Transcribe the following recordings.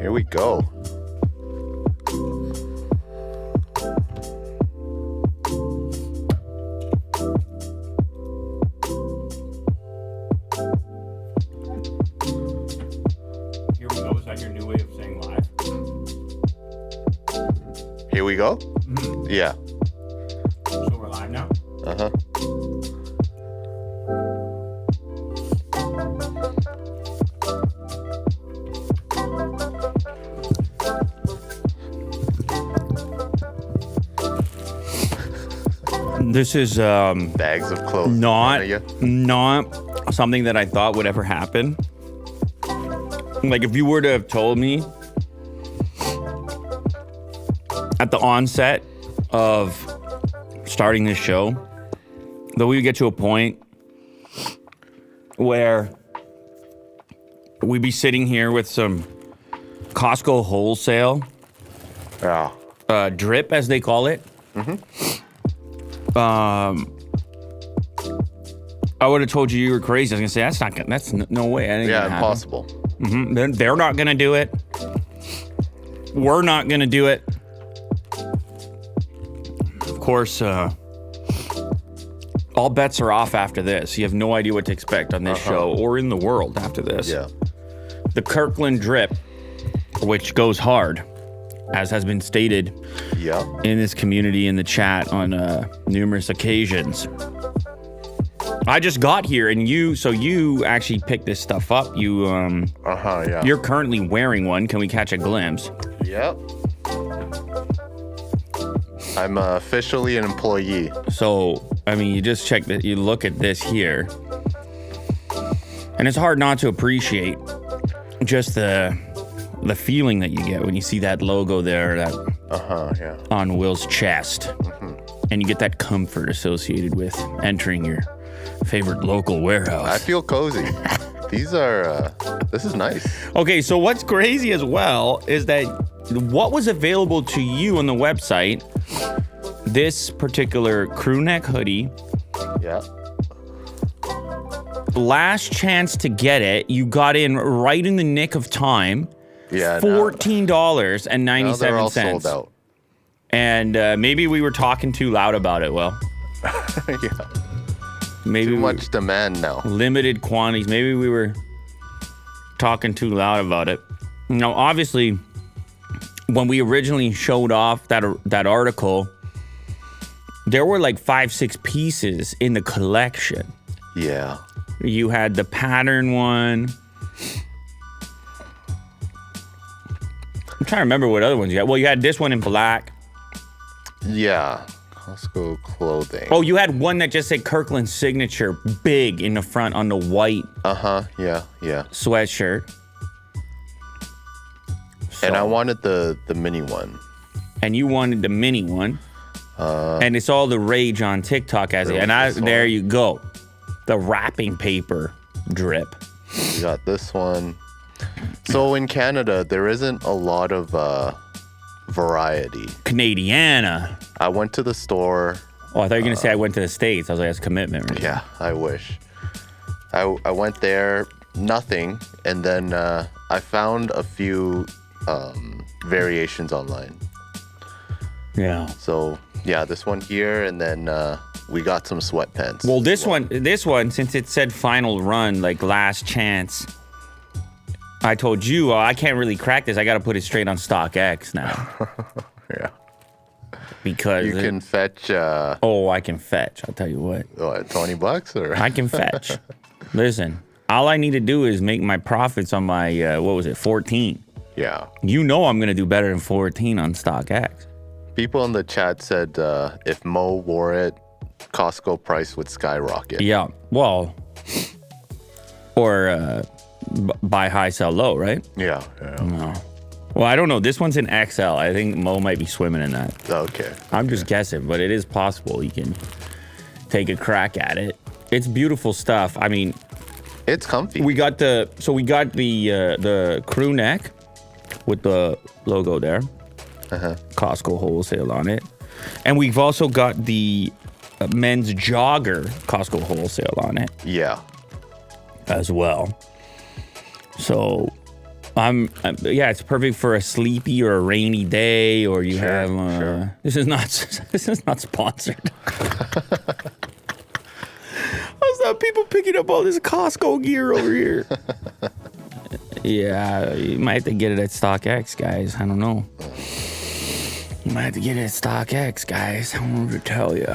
Here we go. Here we go. Is that your new way of saying live? Here we go? Mm-hmm. Yeah. So we're live now? Uh-huh. This is Bags of clothes. not something that I thought would ever happen. Like if you were to have told me at the onset of starting this show that we would get to a point where we'd be sitting here with some Costco wholesale Yeah. drip, as they call it. I would have told you were crazy. I was gonna say that's no way. That ain't Yeah, gonna happen. impossible. They're not gonna do it. We're not gonna do it. Of course, all bets are off after this. You have no idea what to expect on this show or in the world after this. Yeah. The Kirkland drip, which goes hard, as has been stated Yeah. in this community in the chat on numerous occasions. I just got here, and you actually picked this stuff up. Yeah. You're currently wearing one. Can we catch a glimpse? Yep. I'm officially an employee. So, I mean, you just check that. You look at this here, and it's hard not to appreciate just the feeling that you get when you see that logo there, that Yeah. on Will's chest, and you get that comfort associated with entering your favorite local warehouse. I feel cozy. These are, this is nice. Okay, so what's crazy as well is that what was available to you on the website, this particular crew neck hoodie, Yeah. last chance to get it, you got in right in the nick of time. Yeah. $14.97. Now they're all sold out. And maybe we were talking too loud about it. Well, Yeah. maybe Too much demand now. limited quantities. Maybe we were talking too loud about it. Now, obviously, when we originally showed off that article, there were like 5-6 pieces in the collection. Yeah. You had the pattern one. I'm trying to remember what other ones you had. Well, you had this one in black. Yeah. Costco clothing. Oh, you had one that just said Kirkland signature big in the front on the white Yeah. Yeah. sweatshirt. And I So- wanted the mini one. and you wanted the mini one. And it's all the rage on TikTok as it. There And was this there one. you go. The wrapping paper drip. We got this one. So in Canada, there isn't a lot of variety. Canadiana. I went to the store. Oh, I thought you were going to say I went to the States. I was like, that's commitment. Right? Yeah, I wish. I went there, nothing, and then I found a few variations online. Yeah. So yeah, this one here, and then we got some sweatpants. Well, this one, since it said final run, like last chance, I told you, I can't really crack this. I got to put it straight on StockX now. Yeah. Because You can fetch I can fetch. I'll tell you what. what, $20 or I can fetch. Listen, all I need to do is make my profits on my, 14. yeah. You know I'm going to do better than 14 on StockX. People in the chat said if Mo wore it, Costco price would skyrocket. Yeah, well, or buy high, sell low, right? Yeah. No. Well, I don't know. This one's in XL. I think Mo might be swimming in that. Okay. I'm just guessing, but it is possible you can take a crack at it. It's beautiful stuff. I mean, It's comfy. we got the crew neck with the logo there, Costco wholesale on it, and we've also got the men's jogger Costco wholesale on it Yeah. as well. So Yeah, it's perfect for a sleepy or a rainy day, or you have. Sure. This is not sponsored. How's that people picking up all this Costco gear over here? Yeah, you might have to get it at StockX, guys. I don't know. You might have to get it at StockX, guys. I don't know what to tell you.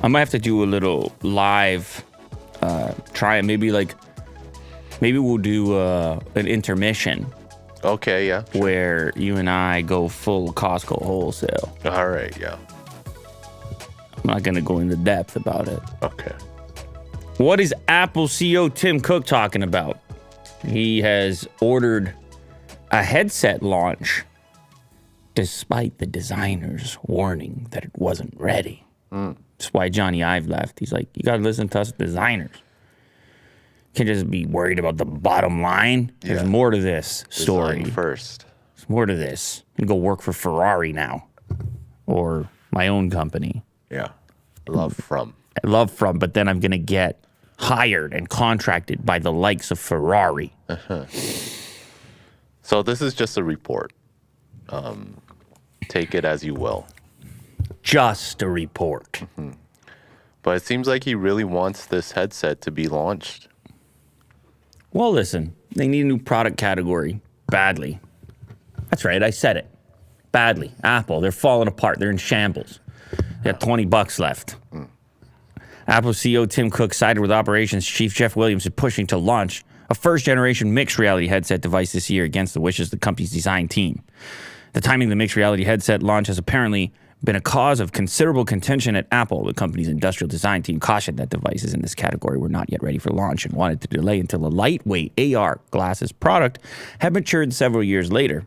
I might have to do a little live try it. Maybe we'll do an intermission. Okay, yeah. Sure. Where you and I go full Costco wholesale. All right, yeah. I'm not going to go into depth about it. Okay. What is Apple CEO Tim Cook talking about? He has ordered a headset launch despite the designers warning that it wasn't ready. That's why Johnny Ive left. He's like, you got to listen to us designers. Can't just be worried about the bottom line. There's more to this story. Design first. There's more to this. I'm going to go work for Ferrari now. Or my own company. Yeah. Love from, but then I'm going to get hired and contracted by the likes of Ferrari. So this is just a report. Take it as you will. Just a report. But it seems like he really wants this headset to be launched. Well, listen, they need a new product category badly. That's right, I said it. Badly. Apple, they're falling apart. They're in shambles. They got $20 left. Apple CEO Tim Cook sided with operations chief Jeff Williams in pushing to launch a first-generation mixed reality headset device this year against the wishes of the company's design team. The timing of the mixed reality headset launch has apparently been a cause of considerable contention at Apple. The company's industrial design team cautioned that devices in this category were not yet ready for launch and wanted to delay until a lightweight AR glasses product had matured several years later.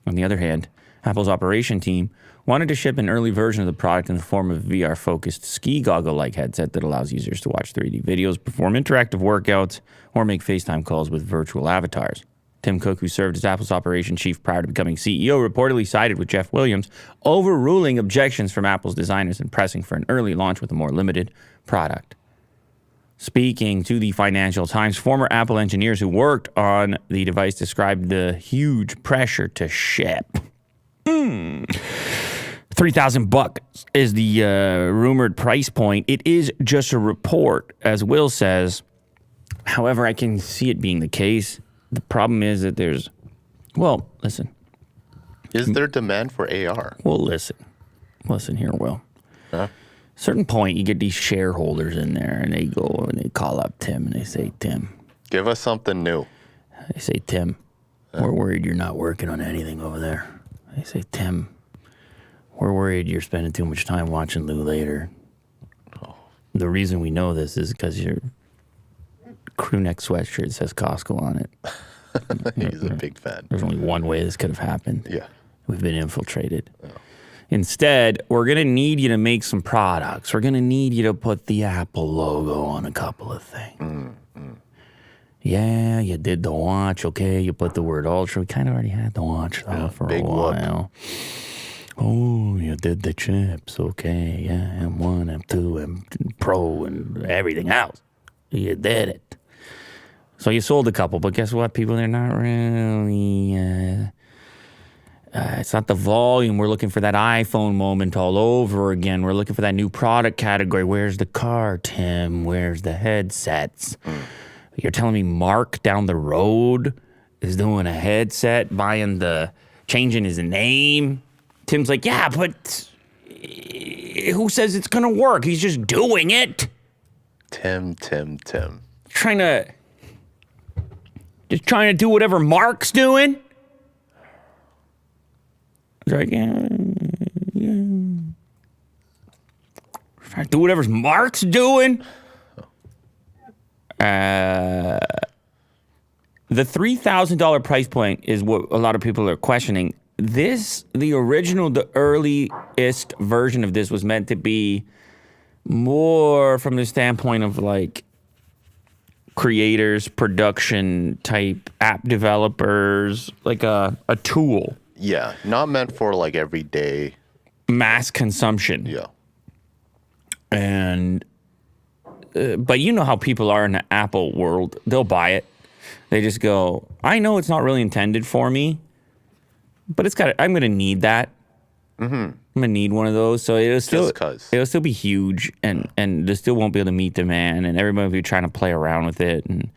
On the other hand, Apple's operation team wanted to ship an early version of the product in the form of a VR-focused ski goggle-like headset that allows users to watch 3D videos, perform interactive workouts, or make FaceTime calls with virtual avatars. Tim Cook, who served as Apple's operation chief prior to becoming CEO, reportedly sided with Jeff Williams, overruling objections from Apple's designers and pressing for an early launch with a more limited product. Speaking to the Financial Times, former Apple engineers who worked on the device described the huge pressure to ship. $3,000 is the rumored price point. It is just a report, as Will says. However, I can see it being the case. The problem is that there's, well, listen. Is there demand for AR? Well, listen here, Will. Huh? Certain point, you get these shareholders in there, and they go and they call up Tim, and they say, Tim. Give us something new. They say, Tim, we're worried you're not working on anything over there. They say, Tim, we're worried you're spending too much time watching Lou Later. Oh. The reason we know this is because your crew neck sweatshirt says Costco on it. He's a big fan. There's only one way this could have happened. Yeah. We've been infiltrated. Oh. Instead, we're going to need you to make some products. We're going to need you to put the Apple logo on a couple of things. Yeah, you did the watch, okay? You put the word Ultra. We kind of already had the watch, though, for a while. Oh, you did the chips, okay? Yeah, M1, M2, M Pro, and everything else. You did it. So you sold a couple, but guess what, people? They're not really... it's not the volume. We're looking for that iPhone moment all over again. We're looking for that new product category. Where's the car, Tim? Where's the headsets? You're telling me Mark down the road is doing a headset, changing his name? Tim's like, yeah, but who says it's going to work? He's just doing it. Tim. Just trying to do whatever Mark's doing? He's like, yeah. Trying to do whatever Mark's doing? The $3,000 price point is what a lot of people are questioning. The earliest version of this was meant to be more from the standpoint of like creators, production type app developers, like a tool. Yeah, not meant for like everyday mass consumption. Yeah. And but you know how people are in the Apple world. They'll buy it. They just go, I know it's not really intended for me, but I'm going to need that. Mm-hmm. I'm going to need one of those. So it'll still be huge, and they still won't be able to meet demand, and everybody will be trying to play around with it and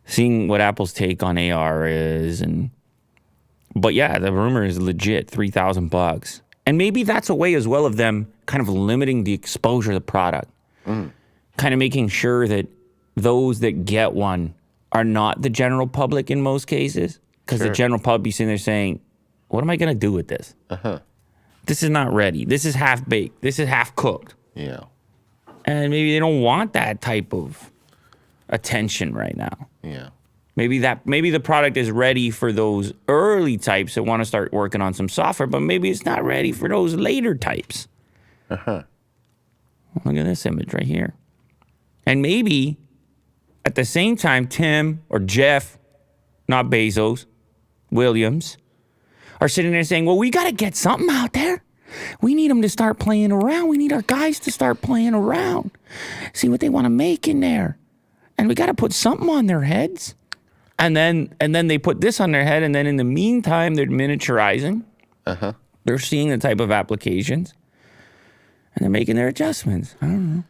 seeing what Apple's take on AR is. But yeah, the rumor is legit, $3,000. And maybe that's a way as well of them kind of limiting the exposure of the product. Kind of making sure that those that get one are not the general public in most cases. Because the general public be sitting there saying, what am I going to do with this? This is not ready. This is half-baked. This is half-cooked. Yeah. And maybe they don't want that type of attention right now. Yeah. Maybe the product is ready for those early types that want to start working on some software, but maybe it's not ready for those later types. Look at this image right here. And maybe at the same time, Tim or Jeff, not Bezos, Williams, are sitting there saying, well, we got to get something out there. We need them to start playing around. We need our guys to start playing around. See what they want to make in there. And we got to put something on their heads. And then they put this on their head. And then in the meantime, they're miniaturizing. They're seeing the type of applications. And they're making their adjustments. I don't know.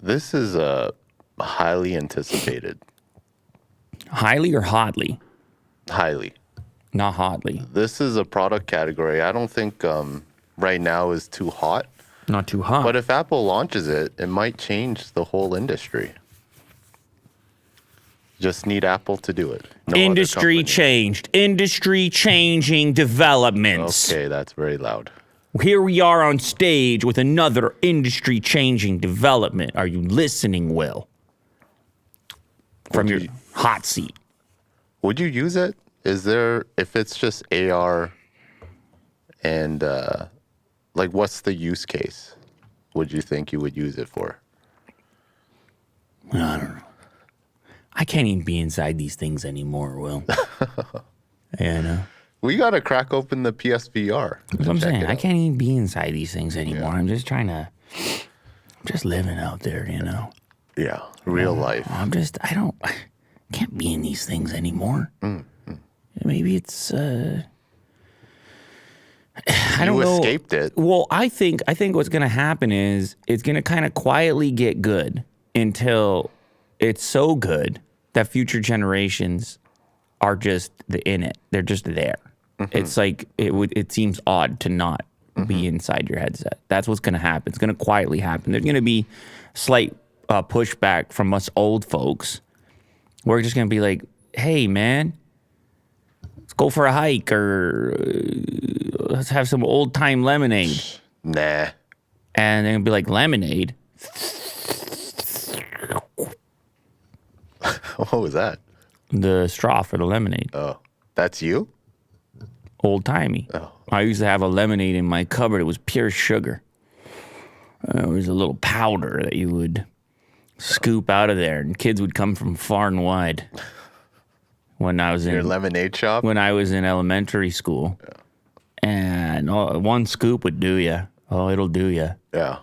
This is highly anticipated. Highly or hotly? Highly. Not hotly. This is a product category I don't think right now is too hot. Not too hot. But if Apple launches it, it might change the whole industry. Just need Apple to do it. No industry changed. Industry changing developments. Okay, that's very loud. Here we are on stage with another industry changing development. Are you listening, Will? From your hot seat. Would you use it? If it's just AR and what's the use case? Would you think you would use it for? I don't know. I can't even be inside these things anymore, Will. Yeah, I know. We got to crack open the PSVR. That's what I'm saying. I can't even be inside these things anymore. I'm just I'm just living out there, you know? Yeah, real life. I can't be in these things anymore. Maybe it's, I don't know. You escaped it. Well, I think what's going to happen is it's going to kind of quietly get good until it's so good that future generations are just in it. They're just there. It's like it seems odd to not be inside your headset. That's what's going to happen. It's going to quietly happen. There's going to be slight pushback from us old folks. We're just going to be like, hey, man, let's go for a hike or let's have some old time lemonade. Nah. And they're going to be like, lemonade? What was that? The straw for the lemonade. Oh, that's you? Old timey. Oh. I used to have a lemonade in my cupboard. It was pure sugar. It was a little powder that you would scoop out of there, and kids would come from far and wide. When I was in your lemonade shop? When I was in elementary school. Yeah. And one scoop would do you. Oh, it'll do you. Yeah.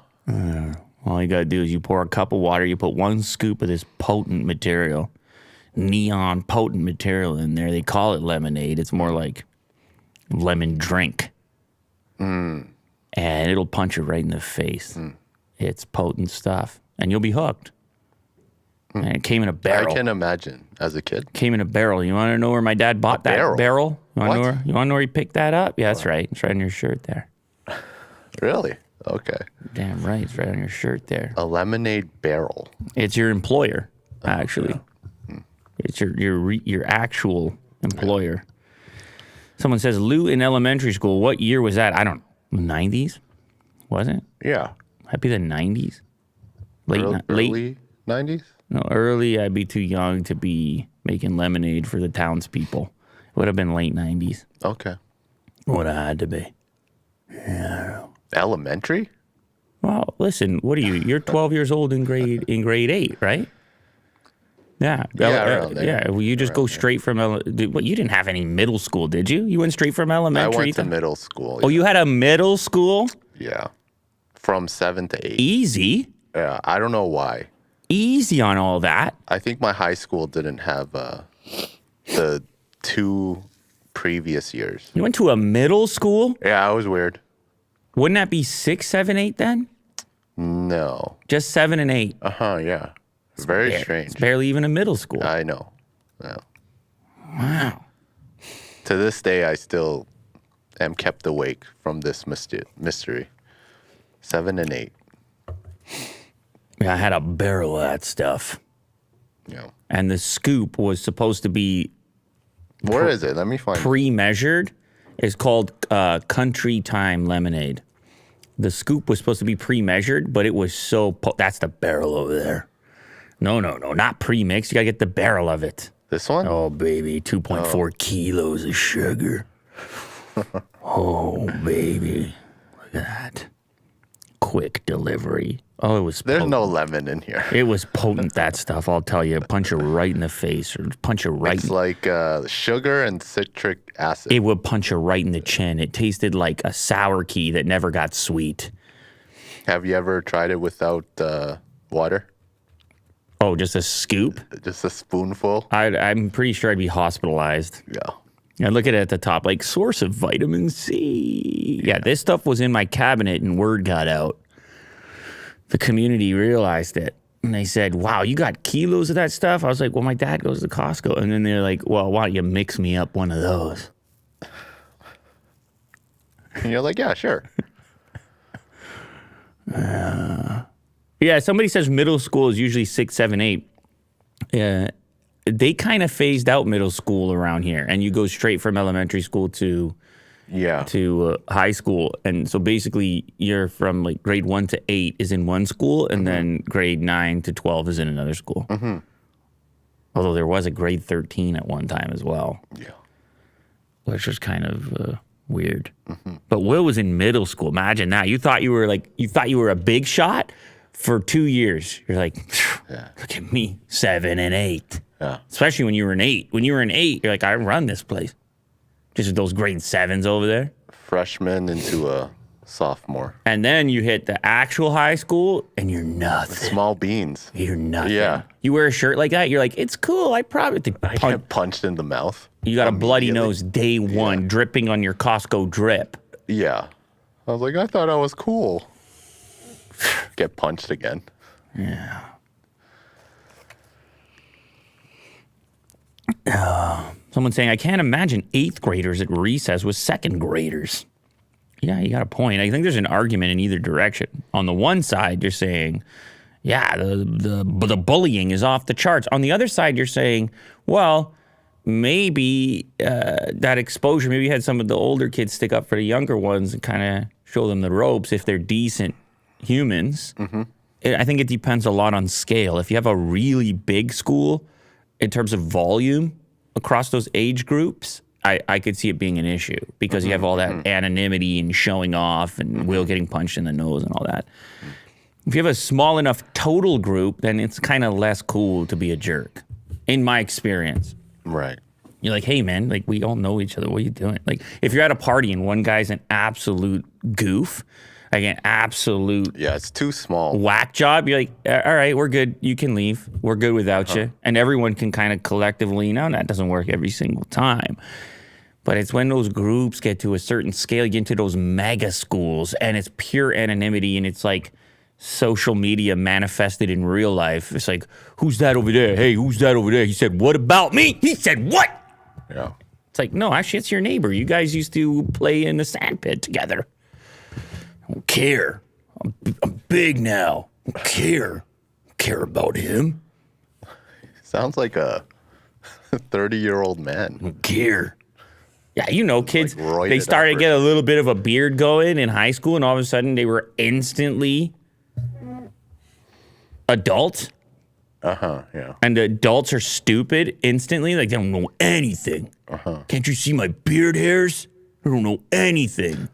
All you got to do is you pour a cup of water, you put one scoop of this potent material, neon potent material in there. They call it lemonade. It's more like lemon drink. And it'll punch you right in the face. It's potent stuff. And you'll be hooked. And it came in a barrel. I can imagine as a kid. Came in a barrel. You want to know where my dad bought that barrel? You want to know where he picked that up? Yeah, that's right. It's right on your shirt there. Really? Okay. Damn right. It's right on your shirt there. A lemonade barrel. It's your employer, actually. Yeah. It's your actual employer. Yeah. Someone says, Lou in elementary school, what year was that? I don't know. 90s? Was it? Yeah. I'd be the 90s. Early 90s? No, early, I'd be too young to be making lemonade for the townspeople. It would have been late 90s. Okay. Would have had to be. Yeah. Elementary? Well, listen, what are you? You're 12 years old in grade 8, right? Yeah. Around there. Yeah. Well, you just go straight from what? You didn't have any middle school, did you? You went straight from elementary. I went to middle school. Oh, you had a middle school? Yeah. From 7 to 8. Easy. Yeah. I don't know why. Easy on all that. I think my high school didn't have the 2 previous years. You went to a middle school? Yeah, it was weird. Wouldn't that be 6, 7, 8 then? No. Just 7 and 8. Yeah. Very strange. It's barely even a middle school. I know. Yeah. Wow. To this day, I still am kept awake from this mystery. 7 and 8. Yeah, I had a barrel of that stuff. Yeah. And the scoop was supposed to be Where is it? Let me find it. pre-measured. It's called Country Time Lemonade. The scoop was supposed to be pre-measured, but it was so... that's the barrel over there. No, not pre-mixed. You got to get the barrel of it. This one? Oh, baby, 2.4 kilos of sugar. Oh, baby. Look at that. Quick delivery. Oh, it was There's potent. no lemon in here. It was potent, that stuff, I'll tell you. Punch you right in the face or punch you right It's like sugar and citric acid. It would punch you right in the chin. It tasted like a sour key that never got sweet. Have you ever tried it without water? Oh, just a scoop? Just a spoonful? I'm pretty sure I'd be hospitalized. Yeah. I look at it at the top, like, source of vitamin C. Yeah, this stuff was in my cabinet and word got out. The community realized it. And they said, wow, you got kilos of that stuff? I was like, well, my dad goes to Costco. And then they're like, well, why don't you mix me up one of those? And you're like, yeah, sure. Yeah, somebody says middle school is usually 6, 7, 8. They kind of phased out middle school around here. And you go straight from elementary school to high school. And so basically you're from like grade 1 to 8 is in one school, and then grade 9 to 12 is in another school. Although there was a grade 13 at one time as well. Yeah. Which was kind of weird. But Will was in middle school. Imagine that. You thought you were a big shot for 2 years. You're like, look at me, 7 and 8. Yeah. Especially when you were in 8. When you were in 8, you're like, I run this place. Just those grade 7s over there. Freshman into a sophomore. And then you hit the actual high school, and you're nothing. Small beans. You're nothing. Yeah. You wear a shirt like that, you're like, it's cool. I probably I get punched in the mouth. You got a bloody nose day one, dripping on your Costco drip. Yeah. I was like, I thought I was cool. Get punched again. Yeah. Someone saying, I can't imagine 8th graders at recess with 2nd graders. Yeah, you got a point. I think there's an argument in either direction. On the one side, you're saying, yeah, the bullying is off the charts. On the other side, you're saying, well, maybe that exposure, maybe you had some of the older kids stick up for the younger ones and kind of show them the ropes if they're decent humans. I think it depends a lot on scale. If you have a really big school in terms of volume across those age groups, I could see it being an issue because you have all that anonymity and showing off and Will getting punched in the nose and all that. If you have a small enough total group, then it's kind of less cool to be a jerk, in my experience. Right. You're like, hey, man, like, we all know each other. What are you doing? Like, if you're at a party and one guy's an absolute goof, like an absolute it's too small. whack job, you're like, all right, we're good. You can leave. We're good without you. And everyone can kind of collectively, now that doesn't work every single time. But it's when those groups get to a certain scale, you get into those mega schools, and it's pure anonymity, and it's like social media manifested in real life. It's like, who's that over there? Hey, who's that over there? He said, what about me? He said, what? Yeah. It's like, no, actually, it's your neighbor. You guys used to play in the sand pit together. I don't care. I'm big now. I don't care. I don't care about him. Sounds like a 30-year-old man. I don't care. Yeah, you know, kids, Like they started to get a little bit of a beard going in high school, and all of a sudden they were instantly adult. Yeah. And the adults are stupid instantly. Like, they don't know anything. Can't you see my beard hairs? I don't know anything.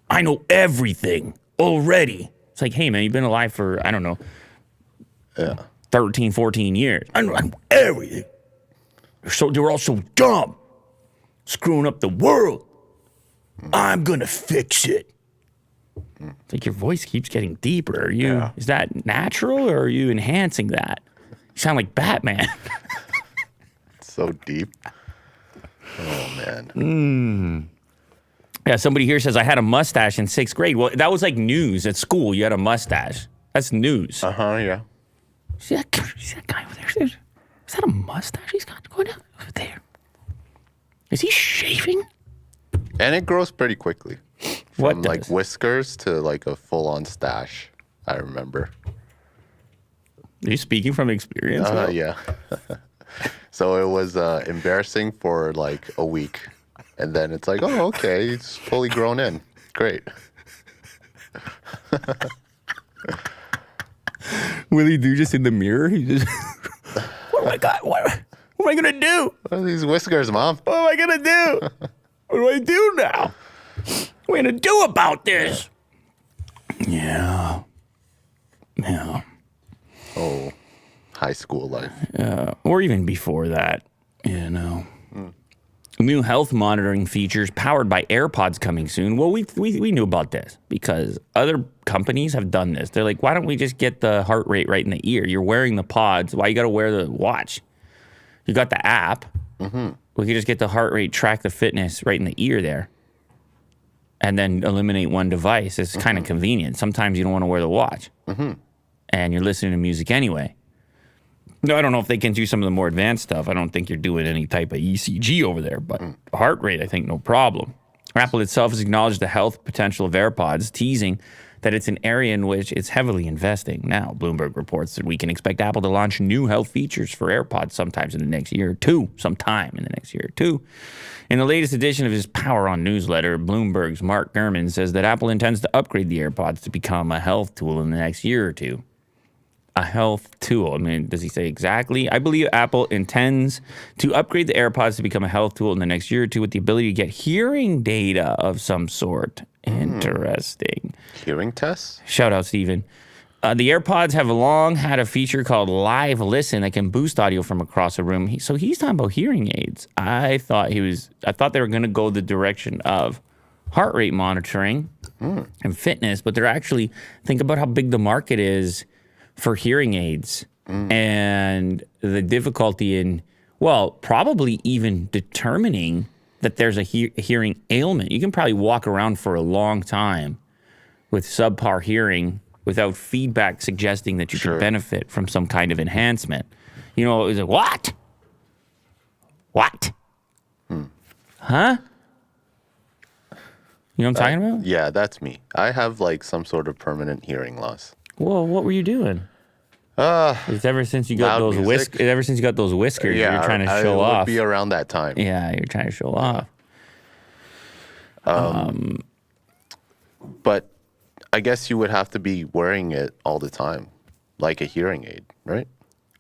I know everything already. It's like, hey, man, you've been alive for, I don't know, 13, 14 years. I know everything. They're all so dumb. Screwing up the world. I'm going to fix it. It's like your voice keeps getting deeper. Are you? Is that natural, or are you enhancing that? You sound like Batman. So deep. Oh, man. Yeah, somebody here says, I had a mustache in 6th grade. Well, that was like news at school. You had a mustache. That's news. Yeah. See that guy over there? Is that a mustache he's got going on over there? Is he shaving? And it grows pretty quickly. What From does? like whiskers to like a full-on stash, I remember. Are you speaking from experience? Will? Yeah. So it was embarrassing for like a week. And then it's like, oh, okay, it's fully grown in. Great. Will he do just in the mirror? He just, what am I got? What am I going to do? What are these whiskers, Mom? What am I going to do? What do I do now? What am I going to do about this? Yeah. Yeah. Oh, high school life. Or even before that, you know. New health monitoring features powered by AirPods coming soon. Well, we knew about this because other companies have done this. They're like, why don't we just get the heart rate right in the ear? You're wearing the pods. Why you got to wear the watch? You got the app. We could just get the heart rate, track the fitness right in the ear there, and then eliminate one device. It's kind of convenient. Sometimes you don't want to wear the watch, and you're listening to music anyway. No, I don't know if they can do some of the more advanced stuff. I don't think you're doing any type of ECG over there, but heart rate, I think, no problem. Apple itself has acknowledged the health potential of AirPods, teasing that it's an area in which it's heavily investing. Now, Bloomberg reports that we can expect Apple to launch new health features for AirPods sometime in the next year or two. In the latest edition of his Power On newsletter, Bloomberg's Mark Gurman says that Apple intends to upgrade the AirPods to become a health tool in the next year or two. A health tool. I mean, does he say exactly? I believe Apple intends to upgrade the AirPods to become a health tool in the next year or two with the ability to get hearing data of some sort. Interesting. Hearing tests? Shout out, Steven. The AirPods have long had a feature called Live Listen that can boost audio from across a room. So he's talking about hearing aids. I thought they were going to go the direction of heart rate monitoring and fitness, but they're actually, think about how big the market is for hearing aids and the difficulty in, well, probably even determining that there's a hearing ailment. You can probably walk around for a long time with subpar hearing without feedback suggesting that you could benefit from some kind of enhancement. You know, it's like, what? What? Huh? You know what I'm talking about? Yeah, that's me. I have like some sort of permanent hearing loss. Well, what were you doing? It's ever since you got those whiskers, you're trying to show off. It would be around that time. Yeah, you're trying to show off. But I guess you would have to be wearing it all the time, like a hearing aid, right?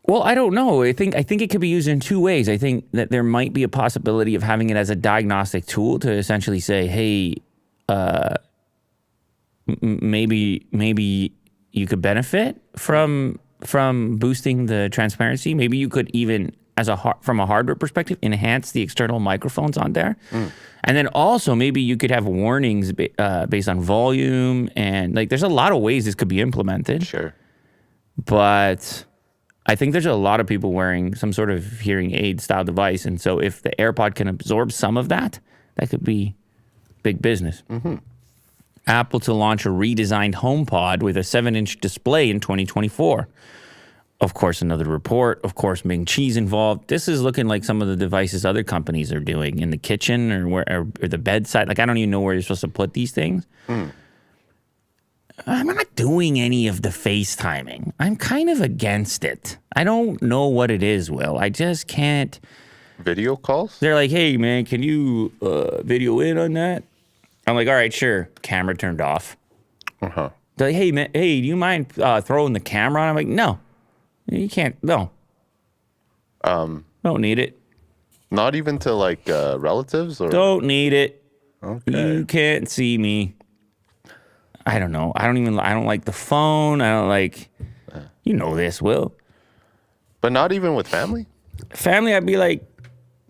Well, I don't know. I think it could be used in two ways. I think that there might be a possibility of having it as a diagnostic tool to essentially say, hey, maybe you could benefit from boosting the transparency. Maybe you could even, from a hardware perspective, enhance the external microphones on there. And then also maybe you could have warnings based on volume, and like there's a lot of ways this could be implemented. Sure. But I think there's a lot of people wearing some sort of hearing aid style device, and so if the AirPod can absorb some of that, that could be big business. Apple to launch a redesigned HomePod with a 7-inch display in 2024. Of course, another report. Of course, Ming Chi's involved. This is looking like some of the devices other companies are doing in the kitchen or the bedside. Like, I don't even know where you're supposed to put these things. I'm not doing any of the FaceTiming. I'm kind of against it. I don't know what it is, Will. I just can't. Video calls? They're like, hey, man, can you video in on that? I'm like, all right, sure. Camera turned off. They're like, hey, man, do you mind throwing the camera on? I'm like, no. You can't. No. Don't need it. Not even to like relatives or. Don't need it. Okay. You can't see me. I don't know. I don't like the phone. I don't like. You know this, Will. But not even with family. Family, I'd be like,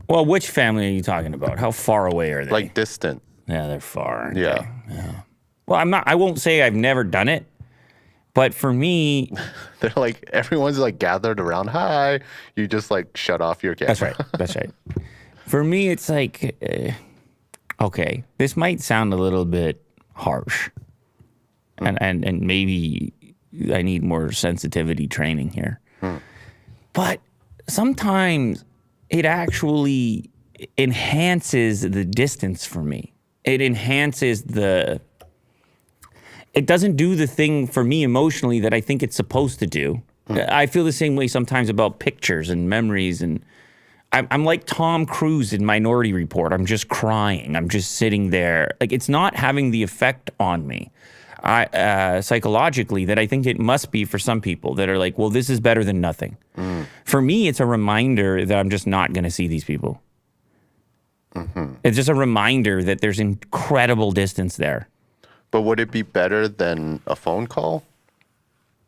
well, which family are you talking about? How far away are they? Like distant. Yeah, they're far. Yeah. Well, I won't say I've never done it, But for me, They're like, everyone's like gathered around. Hi. You just like shut off your camera. that's right. That's right. For me, it's like, okay, this might sound a little bit harsh. And maybe I need more sensitivity training here. But sometimes it actually enhances the distance for me. It enhances it doesn't do the thing for me emotionally that I think it's supposed to do. I feel the same way sometimes about pictures and memories, and I'm like Tom Cruise in Minority Report. I'm just crying. I'm just sitting there. Like, it's not having the effect on me psychologically that I think it must be for some people that are like, well, this is better than nothing. For me, it's a reminder that I'm just not going to see these people. It's just a reminder that there's incredible distance there. But would it be better than a phone call?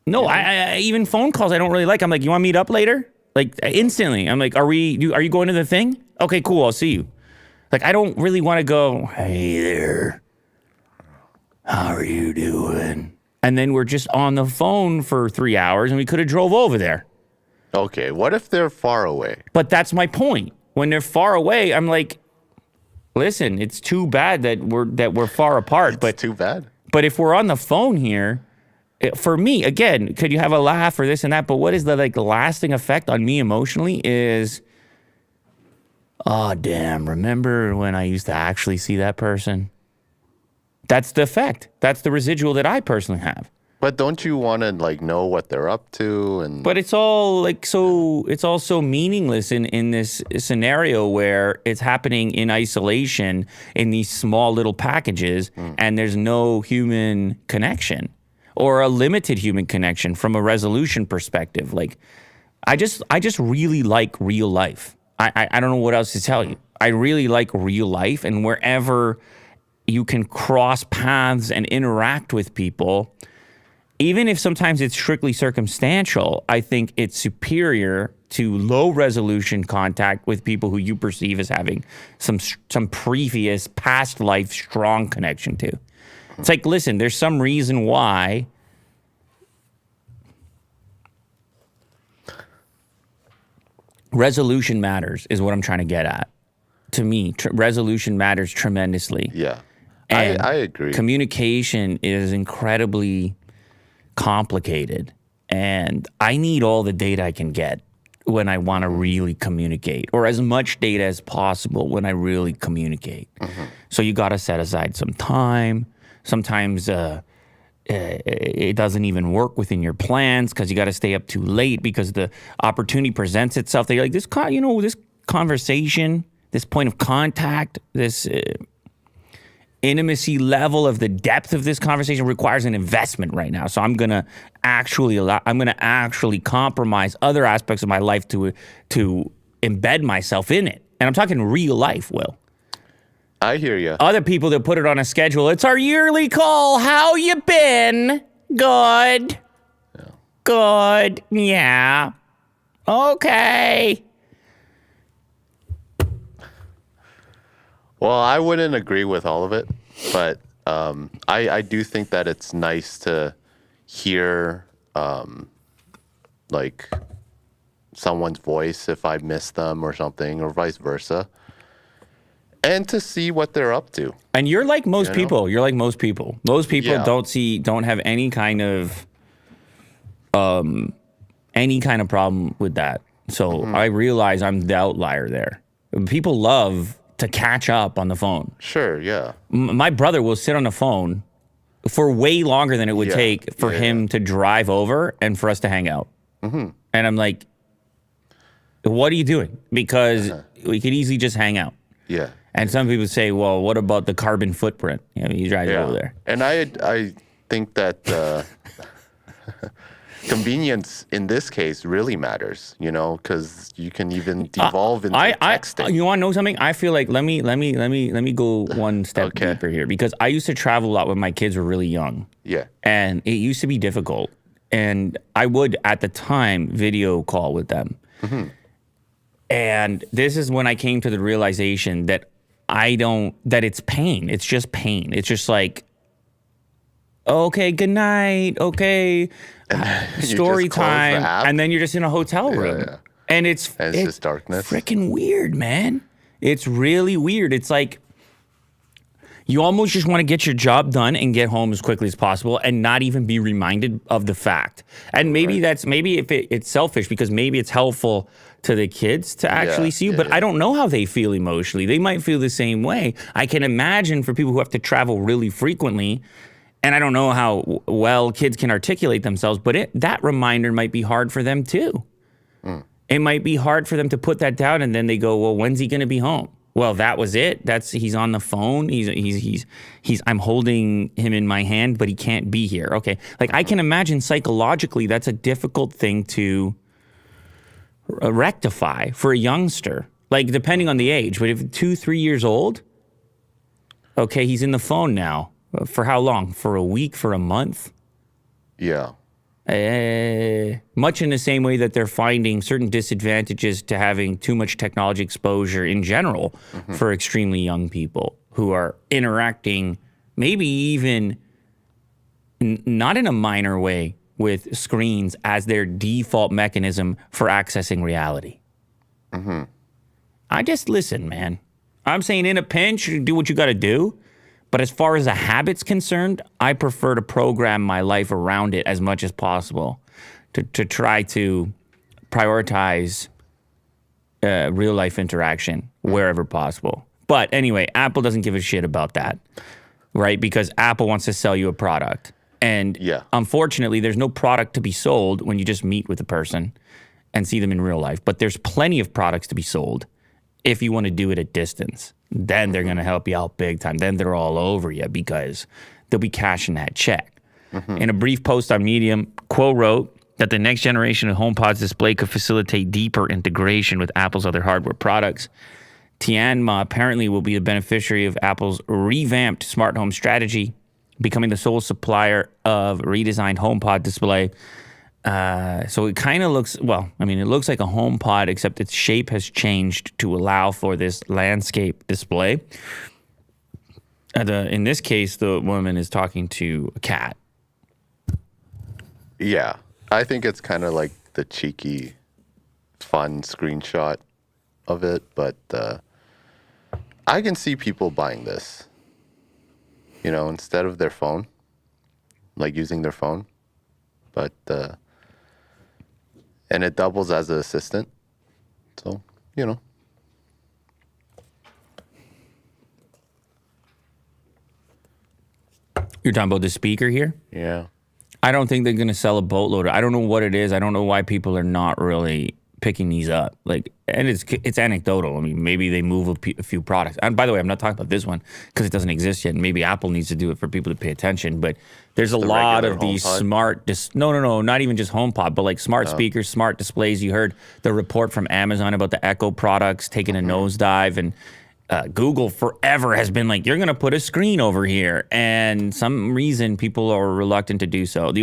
No, I even phone calls I don't really like. I'm like, you want to meet up later? Like, instantly. I'm like, are you going to the thing? Okay, cool. I'll see you. Like, I don't really want to go, hey there. How are you doing? And then we're just on the phone for 3 hours and we could have drove over there. Okay, what if they're far away? But that's my point. When they're far away, I'm like, listen, it's too bad that we're far apart. It's too bad. But if we're on the phone here, for me, again, could you have a laugh or this and that? But what is the lasting effect on me emotionally is, oh damn, remember when I used to actually see that person? That's the effect. That's the residual that I personally have. But don't you want to know what they're up to? And But it's all it's all so meaningless in this scenario where it's happening in isolation in these small little packages and there's no human connection or a limited human connection from a resolution perspective. Like, I just really like real life. I don't know what else to tell you. I really like real life, and wherever you can cross paths and interact with people, even if sometimes it's strictly circumstantial, I think it's superior to low resolution contact with people who you perceive as having some previous past life strong connection to. It's like, listen, there's some reason why resolution matters is what I'm trying to get at. To me, resolution matters tremendously. yeah, And I agree. Communication is incredibly complicated, and I need all the data I can get when I want to really communicate, or as much data as possible when I really communicate. So you got to set aside some time. Sometimes it doesn't even work within your plans because you got to stay up too late because the opportunity presents itself. They're like, this conversation, this point of contact, this intimacy level of the depth of this conversation requires an investment right now. So I'm gonna actually compromise other aspects of my life to embed myself in it. And I'm talking real life, Will. I hear you. Other people that put it on a schedule, it's our yearly call. How you been? Good. Yeah. Good. Yeah. Okay. Well, I wouldn't agree with all of it, but I do think that it's nice to hear someone's voice if I miss them or something, or vice versa, and to see what they're up to. And you're like most people. You're like most people. Most people Yeah. don't have any kind of problem with that. So I realize I'm the outlier there. People love to catch up on the phone. Sure, yeah. My brother will sit on the phone for way longer than it would Yeah, take for him to drive over and for us to hang out. And I'm like, what are you doing? Because we could easily just hang out. Yeah. And some people say, well, what about the carbon footprint? You drive over there. And I think that convenience in this case really matters, because you can even devolve into texting. You want to know something? I feel like let me go one step deeper here, because I used to travel a lot when my kids were really young. Yeah. And it used to be difficult. And I would, at the time, video call with them. And this is when I came to the realization that that it's pain. It's just pain. It's just like, Okay, good night. Okay, You story just close the time, app. and then you're just in a hotel room, yeah. and it's just darkness. Freaking weird, man. It's really weird. It's like you almost just want to get your job done and get home as quickly as possible, and not even be reminded of the fact. And maybe if it's selfish because maybe it's helpful to the kids to actually see you, but I don't know how they feel emotionally. They might feel the same way. I can imagine for people who have to travel really frequently. And I don't know how well kids can articulate themselves, but that reminder might be hard for them too. It might be hard for them to put that down, and then they go, "Well, when's he going to be home?" Well, that was it. He's on the phone. I'm holding him in my hand, but he can't be here. Okay, like I can imagine psychologically that's a difficult thing to rectify for a youngster. Like depending on the age, but if 2-3 years old, okay, he's in the phone now. For how long? For a week? For a month? Yeah. Much in the same way that they're finding certain disadvantages to having too much technology exposure in general for extremely young people who are interacting maybe even not in a minor way with screens as their default mechanism for accessing reality. I just listen, man. I'm saying in a pinch, do what you got to do. But as far as a habit's concerned, I prefer to program my life around it as much as possible to try to prioritize real life interaction wherever possible. But anyway, Apple doesn't give a shit about that, right? Because Apple wants to sell you a product. And unfortunately, there's no product to be sold when you just meet with a person and see them in real life. But there's plenty of products to be sold if you want to do it at distance. Then they're going to help you out big time. Then they're all over you because they'll be cashing that check. In a brief post on Medium, Quo wrote that the next generation of HomePod's display could facilitate deeper integration with Apple's other hardware products. Tianma apparently will be the beneficiary of Apple's revamped smart home strategy, becoming the sole supplier of redesigned HomePod display. So it kind of looks, it looks like a HomePod, except its shape has changed to allow for this landscape display. In this case, the woman is talking to a cat. Yeah. I think it's kind of like the cheeky, fun screenshot of it, but I can see people buying this, instead of their phone, like using their phone. But and it doubles as an assistant. So, You're talking about the speaker here? Yeah. I don't think they're going to sell a boatload. I don't know what it is. I don't know why people are not really picking these up. And it's anecdotal. I mean, maybe they move a few products. And by the way, I'm not talking about this one because it doesn't exist yet. Maybe Apple needs to do it for people to pay attention. But there's a lot of these smart, no, not even just HomePod, but like smart speakers, smart displays. You heard the report from Amazon about the Echo products taking a nosedive, and Google forever has been like, you're going to put a screen over here. And some reason people are reluctant to do so. The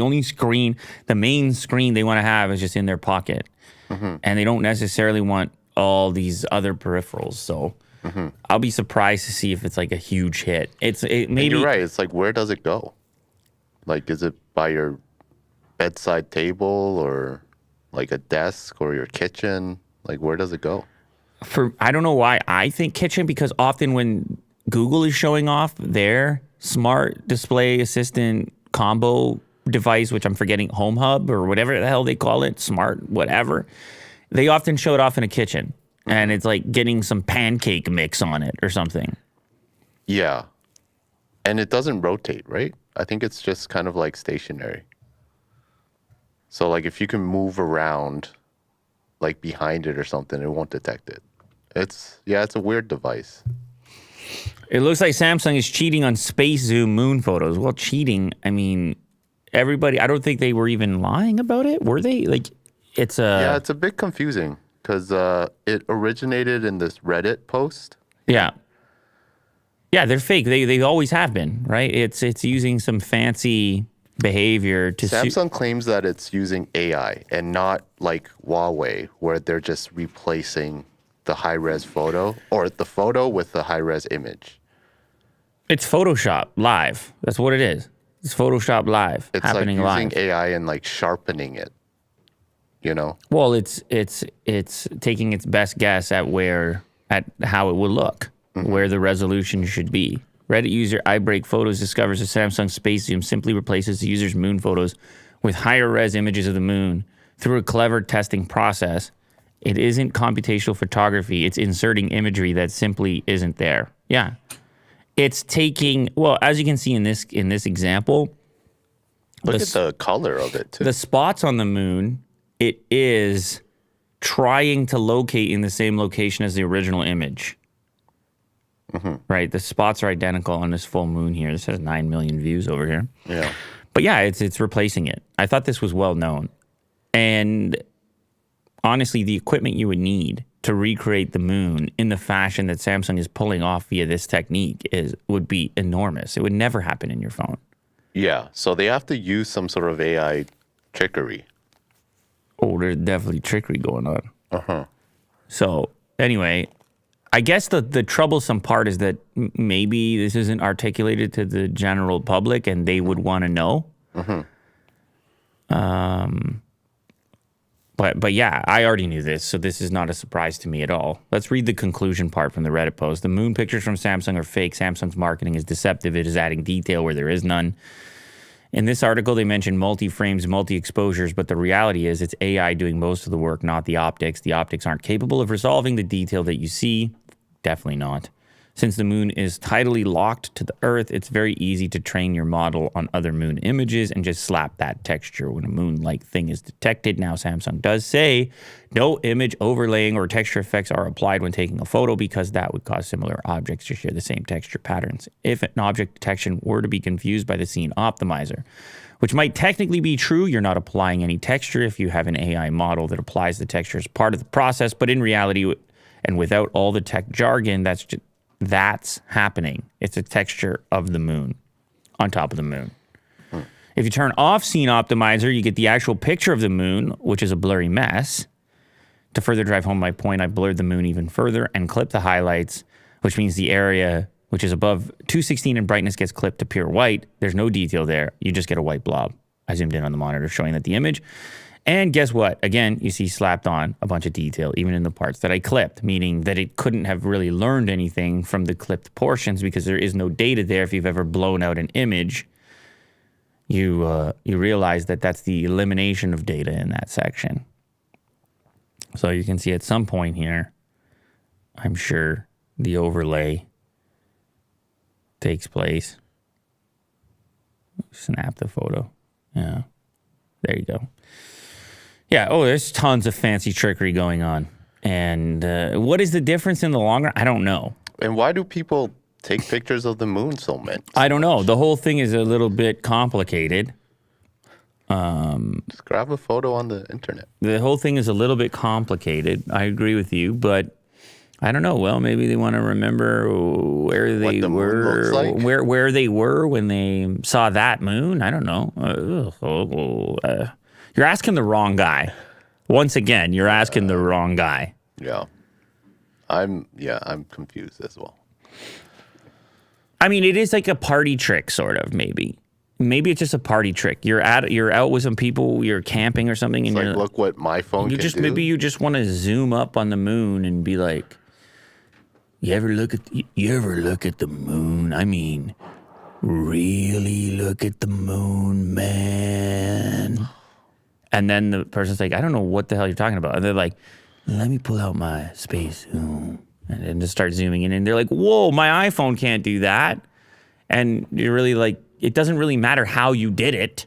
main screen they want to have is just in their pocket. And they don't necessarily want all these other peripherals. So I'll be surprised to see if it's like a huge hit. Maybe and you're right. It's like, where does it go? Like, is it by your bedside table or like a desk or your kitchen? Like, where does it go? I don't know why I think kitchen, because often when Google is showing off their smart display assistant combo device, which I'm forgetting, Home Hub or whatever the hell they call it, smart whatever, they often show it off in a kitchen, and it's like getting some pancake mix on it or something. Yeah. And it doesn't rotate, right? I think it's just kind of like stationary. So like if you can move around like behind it or something, it won't detect it. It's a weird device. It looks like Samsung is cheating on space zoom moon photos. Well, cheating, I mean, everybody, I don't think they were even lying about it. Were they? Like, it's a bit confusing because it originated in this Reddit post. Yeah. Yeah, they're fake. They always have been, right? It's using some fancy behavior to... Samsung claims that it's using AI and not like Huawei, where they're just replacing the high-res photo or the photo with the high-res image. It's Photoshop live. That's what it is. It's Photoshop live, It's happening like using live. AI and like sharpening it. You know? Well, it's taking its best guess at how it will look, where the resolution should be. Reddit user iBreakPhotos discovers a Samsung Space Zoom simply replaces the user's moon photos with higher res images of the moon through a clever testing process. It isn't computational photography. It's inserting imagery that simply isn't there. Yeah. It's taking, well, as you can see in this example, Look at the color of it too. the spots on the moon, it is trying to locate in the same location as the original image. Right? The spots are identical on this full moon here. This has 9 million views over here. Yeah. But yeah, it's replacing it. I thought this was well known. And honestly, the equipment you would need to recreate the moon in the fashion that Samsung is pulling off via this technique would be enormous. It would never happen in your phone. Yeah. So they have to use some sort of AI trickery. Oh, there's definitely trickery going on. So anyway, I guess the troublesome part is that maybe this isn't articulated to the general public and they would want to know. But yeah, I already knew this, so this is not a surprise to me at all. Let's read the conclusion part from the Reddit post. The moon pictures from Samsung are fake. Samsung's marketing is deceptive. It is adding detail where there is none. In this article, they mention multi-frames, multi-exposures, but the reality is it's AI doing most of the work, not the optics. The optics aren't capable of resolving the detail that you see. Definitely not. Since the moon is tidally locked to the Earth, it's very easy to train your model on other moon images and just slap that texture when a moon-like thing is detected. Now, Samsung does say no image overlaying or texture effects are applied when taking a photo because that would cause similar objects to share the same texture patterns. If an object detection were to be confused by the scene optimizer, which might technically be true, you're not applying any texture if you have an AI model that applies the texture as part of the process, but in reality, and without all the tech jargon, that's happening. It's a texture of the moon on top of the moon. If you turn off Scene Optimizer, you get the actual picture of the moon, which is a blurry mess. To further drive home my point, I blurred the moon even further and clipped the highlights, which means the area which is above 216 in brightness gets clipped to pure white. There's no detail there. You just get a white blob. I zoomed in on the monitor showing that the image. And guess what? Again, you see slapped on a bunch of detail, even in the parts that I clipped, meaning that it couldn't have really learned anything from the clipped portions because there is no data there. If you've ever blown out an image, you realize that that's the elimination of data in that section. So you can see at some point here, I'm sure the overlay takes place. Snap the photo. Yeah, there you go. Yeah, there's tons of fancy trickery going on. And what is the difference in the long run? I don't know. And why do people take pictures of the moon so much? I don't know. The whole thing is a little bit complicated. Just grab a photo on the internet. The whole thing is a little bit complicated. I agree with you, but I don't know. Well, maybe they want to remember where they were, like. where they were when they saw that moon. I don't know. You're asking the wrong guy. Once again, you're asking the wrong guy. Yeah. I'm confused as well. I mean, it is like a party trick, sort of, maybe. Maybe it's just a party trick. You're out with some people, you're camping or something, It's and like, you're look what my phone can do. Maybe you just want to zoom up on the moon and be like, you ever look at the moon? I mean, really look at the moon, man. And then the person's like, I don't know what the hell you're talking about. And they're like, let me pull out my space zoom. And then just start zooming in. And they're like, whoa, my iPhone can't do that. And you're really like, it doesn't really matter how you did it.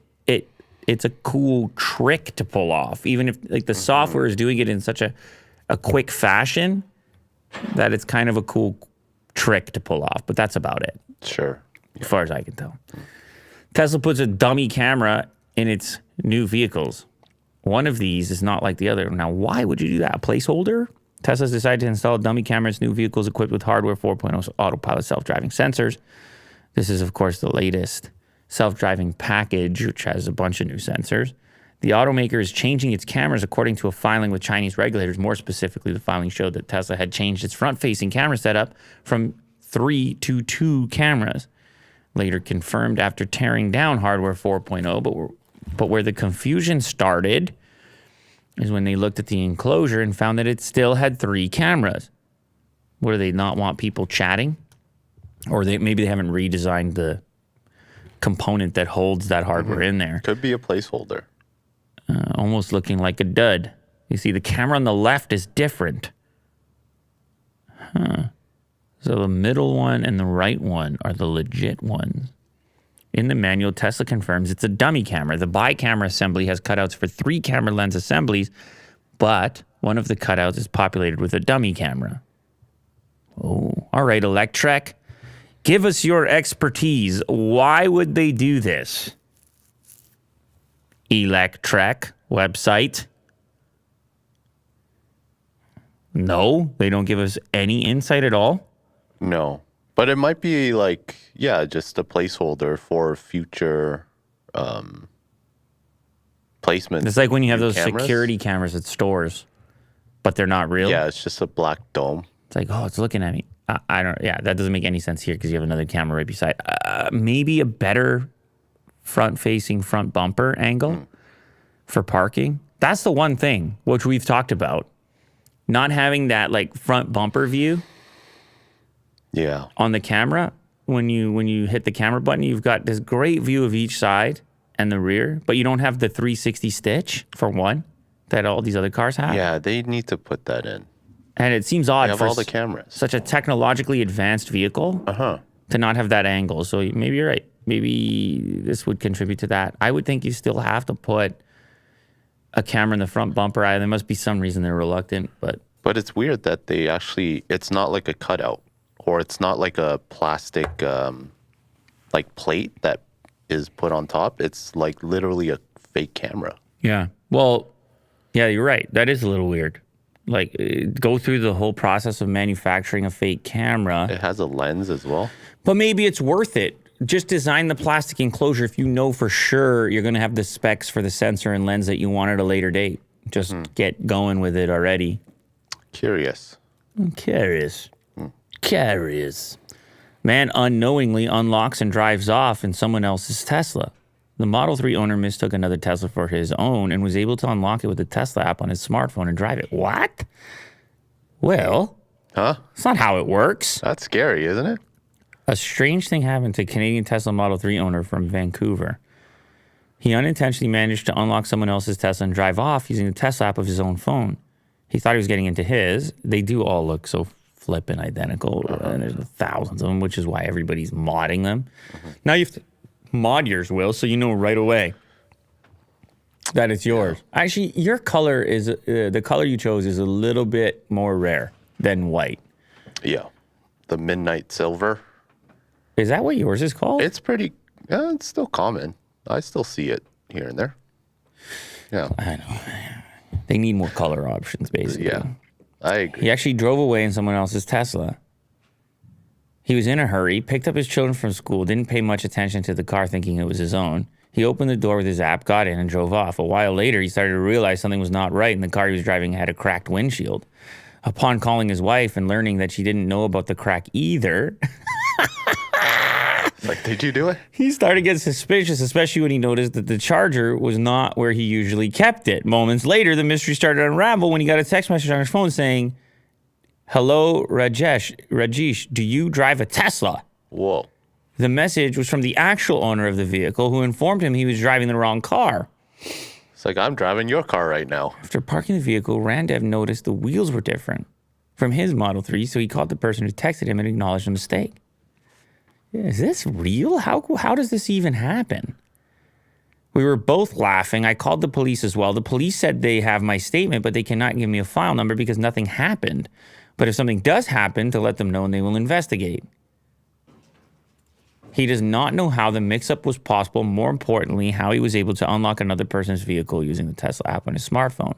It's a cool trick to pull off. Even if like the software is doing it in such a quick fashion that it's kind of a cool trick to pull off. But that's about it. Sure. As far as I can tell. Tesla puts a dummy camera in its new vehicles. One of these is not like the other. Now, why would you do that? A placeholder? Tesla's decided to install a dummy camera in its new vehicles equipped with hardware 4.0 autopilot self-driving sensors. This is, of course, the latest self-driving package, which has a bunch of new sensors. The automaker is changing its cameras according to a filing with Chinese regulators. More specifically, the filing showed that Tesla had changed its front-facing camera setup from 3 to 2 cameras. later confirmed after tearing down hardware 4.0. But where the confusion started is when they looked at the enclosure and found that it still had 3 cameras. What, do they not want people chatting? Or maybe they haven't redesigned the component that holds that hardware in there. Could be a placeholder. Almost looking like a dud. You see, the camera on the left is different. So the middle one and the right one are the legit ones. In the manual, Tesla confirms it's a dummy camera. The bi-camera assembly has cutouts for 3 camera lens assemblies, but one of the cutouts is populated with a dummy camera. Oh, all right, Electrek. Give us your expertise. Why would they do this? Electrek website. No, they don't give us any insight at all. No. But it might be like, just a placeholder for future placements. It's like when you have those cameras. security cameras at stores, but they're not real. Yeah, it's just a black dome. It's like, oh, it's looking at me. I don't, that doesn't make any sense here because you have another camera right beside. Maybe a better front-facing front bumper angle for parking. That's the one thing, which we've talked about. Not having that like front bumper view. Yeah. On the camera, when you hit the camera button, you've got this great view of each side and the rear, but you don't have the 360 stitch for one that all these other cars have. Yeah, they need to put that in. And it seems odd for all the cameras. Such a technologically advanced vehicle to not have that angle. So maybe you're right. Maybe this would contribute to that. I would think you still have to put a camera in the front bumper. There must be some reason they're reluctant, but it's weird that they actually, it's not like a cutout. Or it's not like a plastic like plate that is put on top. It's like literally a fake camera. Yeah. Well, yeah, you're right. That is a little weird. Like, go through the whole process of manufacturing a fake camera. It has a lens as well. But maybe it's worth it. Just design the plastic enclosure if you know for sure you're going to have the specs for the sensor and lens that you want at a later date. Just get going with it already. Curious. I'm curious. Curious. Man unknowingly unlocks and drives off in someone else's Tesla. The Model 3 owner mistook another Tesla for his own and was able to unlock it with the Tesla app on his smartphone and drive it. What? Well, that's not how it works. That's scary, isn't it? A strange thing happened to Canadian Tesla Model 3 owner from Vancouver. He unintentionally managed to unlock someone else's Tesla and drive off using the Tesla app of his own phone. He thought he was getting into his. They do all look so flippin' identical, and there's thousands of them, which is why everybody's modding them. Now you have to mod yours, Will, so you know right away that it's yours. Actually, your color is, the color you chose is a little bit more rare than white. Yeah. The midnight silver. Is that what yours is called? It's pretty, it's still common. I still see it here and there. Yeah. I know. They need more color options, basically. Yeah. I agree. He actually drove away in someone else's Tesla. He was in a hurry, picked up his children from school, didn't pay much attention to the car thinking it was his own. He opened the door with his app, got in, and drove off. A while later, he started to realize something was not right, and the car he was driving had a cracked windshield. Upon calling his wife and learning that she didn't know about the crack either... Like, did you do it? He started to get suspicious, especially when he noticed that the charger was not where he usually kept it. Moments later, the mystery started to unravel when he got a text message on his phone saying, "Hello, Rajesh, do you drive a Tesla?" Whoa. The message was from the actual owner of the vehicle who informed him he was driving the wrong car. It's like, I'm driving your car right now. After parking the vehicle, Randev noticed the wheels were different from his Model 3, so he called the person who texted him and acknowledged the mistake. Is this real? How does this even happen? We were both laughing. I called the police as well. The police said they have my statement, but they cannot give me a file number because nothing happened. But if something does happen, to let them know and they will investigate. He does not know how the mix-up was possible. More importantly, how he was able to unlock another person's vehicle using the Tesla app on his smartphone.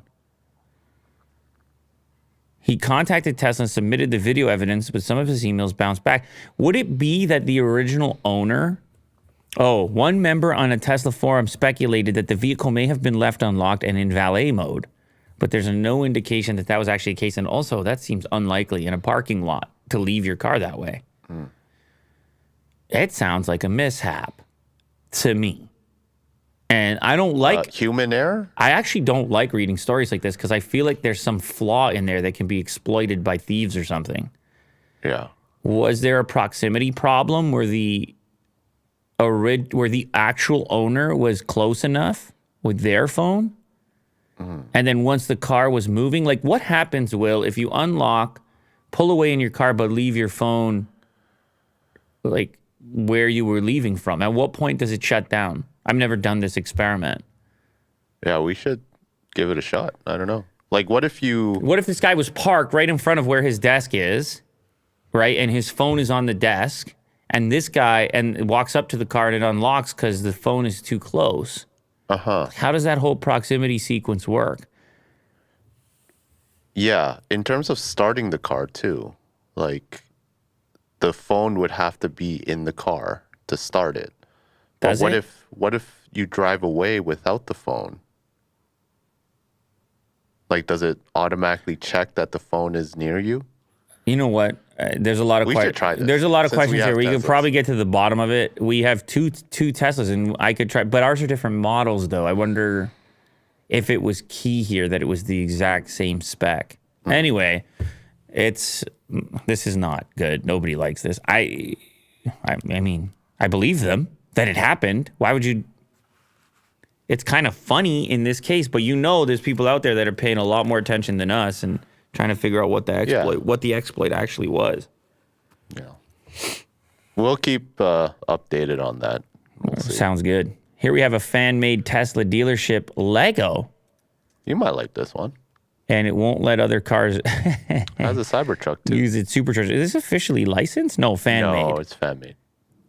He contacted Tesla and submitted the video evidence, but some of his emails bounced back. Would it be that the original owner... one member on a Tesla forum speculated that the vehicle may have been left unlocked and in valet mode, but there's no indication that that was actually the case. And also, that seems unlikely in a parking lot to leave your car that way. It sounds like a mishap to me. And I don't like human error. I actually don't like reading stories like this because I feel like there's some flaw in there that can be exploited by thieves or something. Yeah. Was there a proximity problem where the actual owner was close enough with their phone? And then once the car was moving, like what happens, Will, if you unlock, pull away in your car, but leave your phone like where you were leaving from? At what point does it shut down? I've never done this experiment. Yeah, we should give it a shot. I don't know. Like, what if this guy was parked right in front of where his desk is, right? And his phone is on the desk, and this guy walks up to the car and it unlocks because the phone is too close. How does that whole proximity sequence work? Yeah, in terms of starting the car too, like the phone would have to be in the car to start it. But what if you drive away without the phone? Like, does it automatically check that the phone is near you? You know what? There's a lot of There's a lot of questions here. We could probably get to the bottom of it. We have two Teslas, and I could try, but ours are different models, though. I wonder if it was key here that it was the exact same spec. Anyway, this is not good. Nobody likes this. I mean, I believe them that it happened. Why would you? It's kind of funny in this case, but there's people out there that are paying a lot more attention than us and trying to figure out what the exploit actually was. Yeah. We'll keep updated on that. Sounds good. Here we have a fan-made Tesla dealership, Lego. You might like this one. And it won't let other cars it has a Cybertruck too. Use its supercharger. Is this officially licensed? No, fan-made. No, it's fan-made.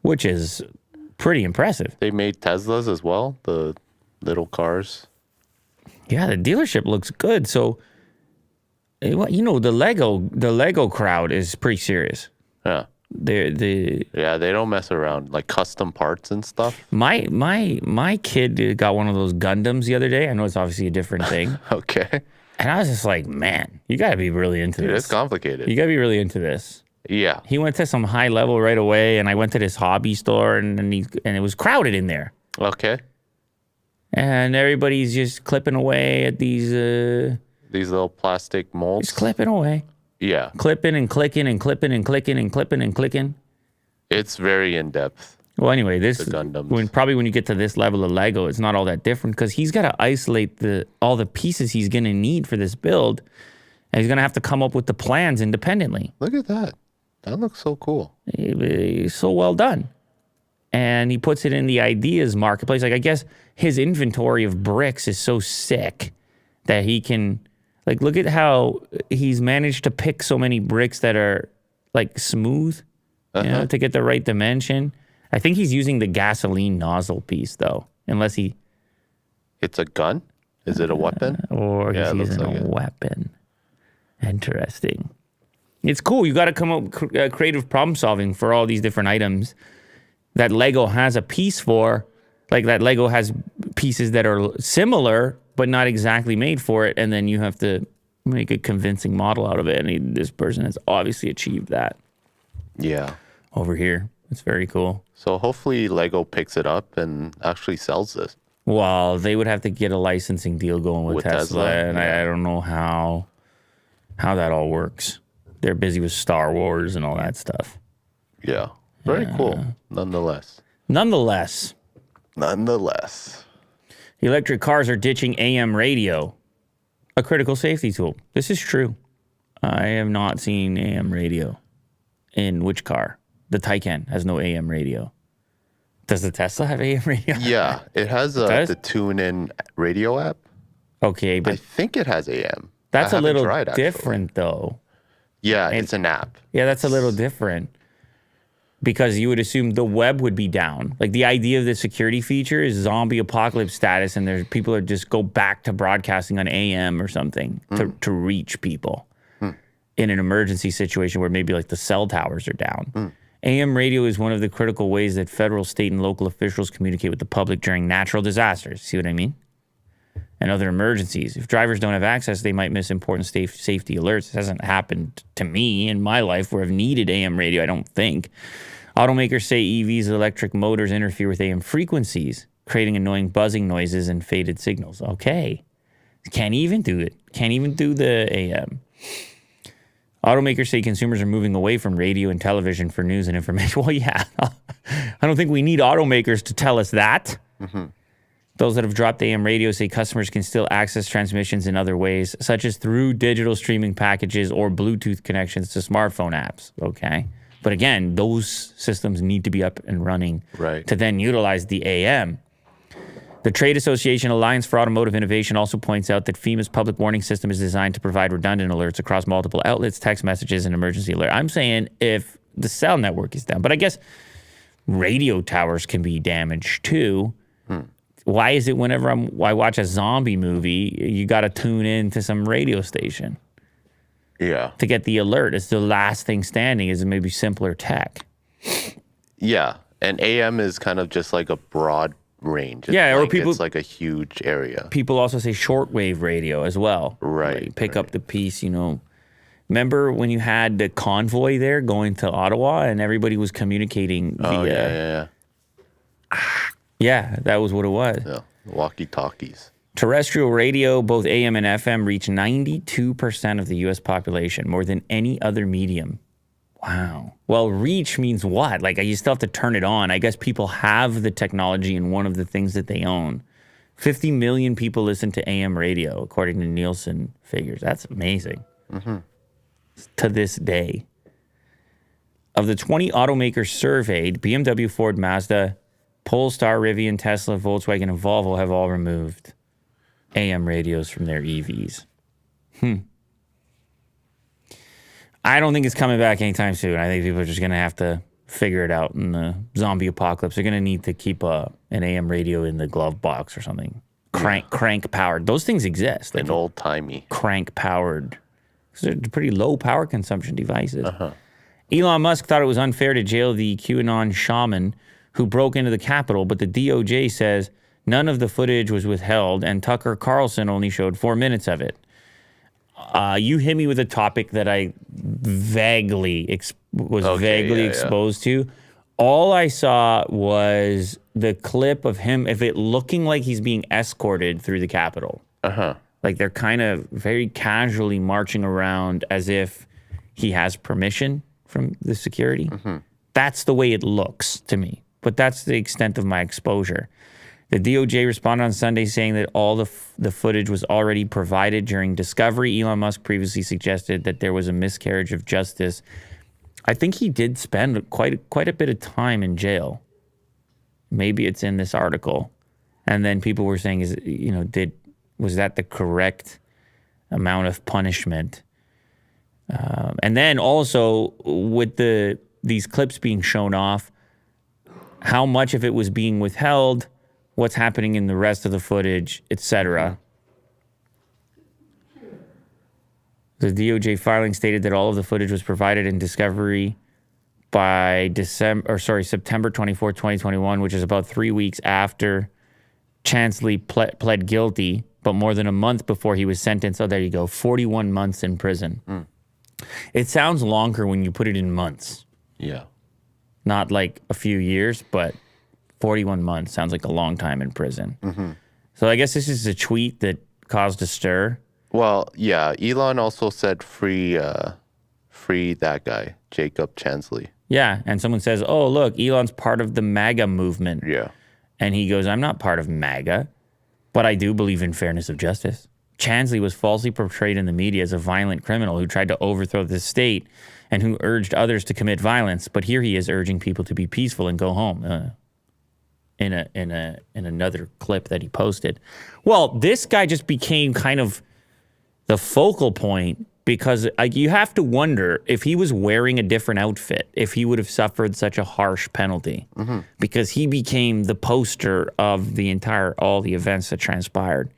Which is pretty impressive. They made Teslas as well, the little cars. Yeah, the dealership looks good. So the Lego crowd is pretty serious. Yeah. They don't mess around, like custom parts and stuff. My kid got one of those Gundams the other day. I know it's obviously a different thing. Okay. And I was just like, man, you got to be really into this. It's complicated. You got to be really into this. Yeah. He went to some high level right away, and I went to this hobby store, and it was crowded in there. Okay. And everybody's just clipping away at these little plastic molds. Just clipping away. Yeah. Clipping and clicking and clipping and clicking and clipping and clicking. It's very in depth. Well, anyway, when you get to this level of Lego, it's not all that different because he's got to isolate all the pieces he's going to need for this build, and he's going to have to come up with the plans independently. Look at that. That looks so cool. So well done. And he puts it in the ideas marketplace. Like, I guess his inventory of bricks is so sick that he can, like, look at how he's managed to pick so many bricks that are, like, smooth, to get the right dimension. I think he's using the gasoline nozzle piece, though, unless he... It's a gun? Is it a weapon? Or he's using a weapon. Interesting. It's cool. You got to come up with creative problem solving for all these different items that Lego has a piece for. Like, that Lego has pieces that are similar, but not exactly made for it, and then you have to make a convincing model out of it, and this person has obviously achieved that. Yeah. Over here. It's very cool. So hopefully Lego picks it up and actually sells this. Well, they would have to get a licensing deal going with Tesla, and I don't know how that all works. They're busy with Star Wars and all that stuff. Yeah. Very cool, nonetheless. Electric cars are ditching AM radio, a critical safety tool. This is true. I have not seen AM radio. In which car? The Taycan has no AM radio. Does the Tesla have AM radio? Yeah, it has the TuneIn radio app. Okay, but I think it has AM. That's a little different, though. Yeah, it's an app. Yeah, that's a little different. Because you would assume the web would be down. Like, the idea of the security feature is zombie apocalypse status, and people are just go back to broadcasting on AM or something to reach people in an emergency situation where maybe like the cell towers are down. AM radio is one of the critical ways that federal, state, and local officials communicate with the public during natural disasters. See what I mean? And other emergencies. If drivers don't have access, they might miss important safety alerts. This hasn't happened to me in my life where I've needed AM radio, I don't think. Automakers say EVs' electric motors interfere with AM frequencies, creating annoying buzzing noises and faded signals. Okay. Can't even do it. Can't even do the AM. Automakers say consumers are moving away from radio and television for news and information. Well, yeah. I don't think we need automakers to tell us that. Mm-hmm. Those that have dropped AM radio say customers can still access transmissions in other ways, such as through digital streaming packages or Bluetooth connections to smartphone apps. Okay. But again, those systems need to be up and running to then utilize the AM. The Trade Association Alliance for Automotive Innovation also points out that FEMA's public warning system is designed to provide redundant alerts across multiple outlets, text messages, and emergency alert. I'm saying if the cell network is down, but I guess radio towers can be damaged too. Why is it whenever I watch a zombie movie, you got to tune in to some radio station? Yeah. To get the alert. It's the last thing standing. Is maybe simpler tech. Yeah. And AM is kind of just like a broad range. It's like a huge area. People also say shortwave radio as well. Right. You pick up the piece, Remember when you had the convoy there going to Ottawa and everybody was communicating via... Yeah, that was what it was. Yeah, walkie-talkies. Terrestrial radio, both AM and FM, reach 92% of the U.S. population, more than any other medium. Wow. Well, reach means what? Like, you still have to turn it on. I guess people have the technology in one of the things that they own. 50 million people listen to AM radio, according to Nielsen figures. That's amazing. Mm-hmm. To this day. Of the 20 automakers surveyed, BMW, Ford, Mazda, Polestar, Rivian, Tesla, Volkswagen, and Volvo have all removed AM radios from their EVs. I don't think it's coming back anytime soon. I think people are just going to have to figure it out in the zombie apocalypse. They're going to need to keep an AM radio in the glove box or something. Crank powered. Those things exist. Like old timey. Crank powered. They're pretty low power consumption devices. Elon Musk thought it was unfair to jail the QAnon shaman who broke into the Capitol, but the DOJ says none of the footage was withheld, and Tucker Carlson only showed 4 minutes of it. You hit me with a topic that I vaguely exposed to. All I saw was the clip of him, if it looking like he's being escorted through the Capitol. Like they're kind of very casually marching around as if he has permission from the security. That's the way it looks to me. But that's the extent of my exposure. The DOJ responded on Sunday saying that all the footage was already provided during discovery. Elon Musk previously suggested that there was a miscarriage of justice. I think he did spend quite a bit of time in jail. Maybe it's in this article. And then people were saying, was that the correct amount of punishment? And then also with these clips being shown off, how much of it was being withheld, what's happening in the rest of the footage, etc. The DOJ filing stated that all of the footage was provided in discovery by September 24, 2021, which is about 3 weeks after Chansley pled guilty, but more than a month before he was sentenced. Oh, there you go, 41 months in prison. It sounds longer when you put it in months. Yeah. Not like a few years, but 41 months sounds like a long time in prison. So I guess this is a tweet that caused a stir. Well, yeah. Elon also said free that guy, Jacob Chansley. Yeah, and someone says, oh, look, Elon's part of the MAGA movement. Yeah. And he goes, I'm not part of MAGA, but I do believe in fairness of justice. Chansley was falsely portrayed in the media as a violent criminal who tried to overthrow the state and who urged others to commit violence. But here he is urging people to be peaceful and go home in another clip that he posted. Well, this guy just became kind of the focal point because you have to wonder if he was wearing a different outfit, if he would have suffered such a harsh penalty because he became the poster of all the events that transpired.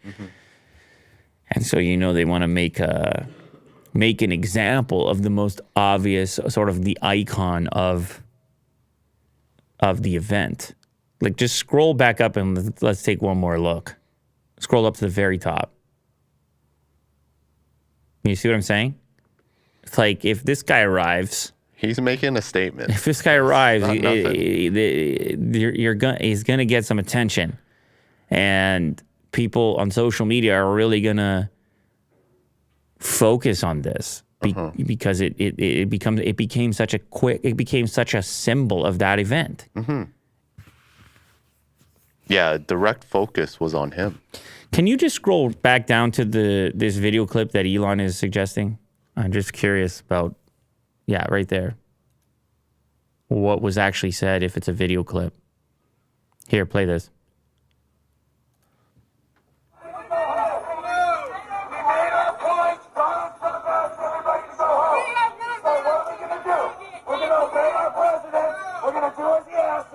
And so, they want to make an example of the most obvious, sort of the icon of the event. Like, just scroll back up and let's take one more look. Scroll up to the very top. You see what I'm saying? It's like if this guy arrives. He's making a statement. If this guy arrives, Not nothing. he's gonna get some attention, and people on social media are really gonna focus on this because it became such a symbol of that event. Yeah, direct focus was on him. Can you just scroll back down to this video clip that Elon is suggesting? I'm just curious about, yeah, right there. What was actually said if it's a video clip. Here, play this.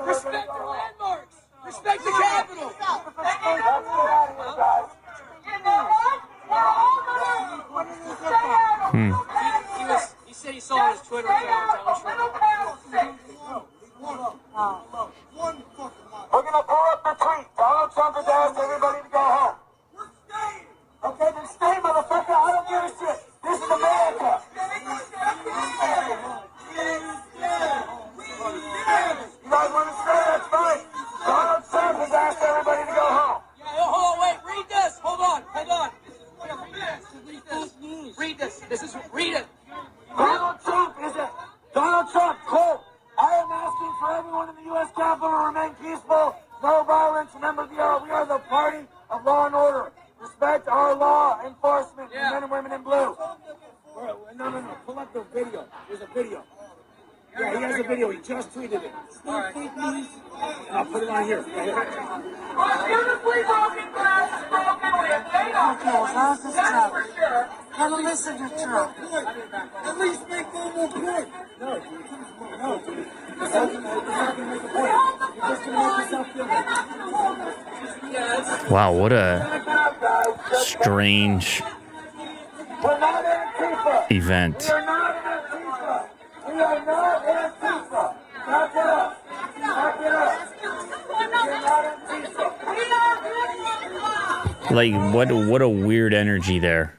Respect the landmarks! Respect the Capitol! He said he saw on his Twitter account. We're gonna pull up the tweet. Donald Trump has asked everybody to go home. We're staying. Okay, then stay, motherfucker. I don't give a shit. This is America. You guys want to stay? That's fine. Donald Trump has asked everybody to go home. Yeah, hold on, wait. Read this. Hold on. Read this. Read it. Donald Trump, quote, I am asking for everyone in the U.S. Capitol to remain peaceful, no violence. Remember, we are the party of law and order. Respect our law enforcement, Yeah. men and women in blue. No. Pull up the video. There's a video. Yeah, he has a video. He just tweeted it. All right. I'll put it on here. Right here. Beautifully broken glass is broken with data. Okay, as long as it's That's Trump. for sure. Let me listen to Trump. At least make one more point. No. It's not gonna make a point. You're just gonna make yourself feel bad. Wow, what a strange We're not Antifa. event. We are not Antifa. We are not Antifa. Back it up. Back it up. We are not Antifa. Like, what a weird energy there.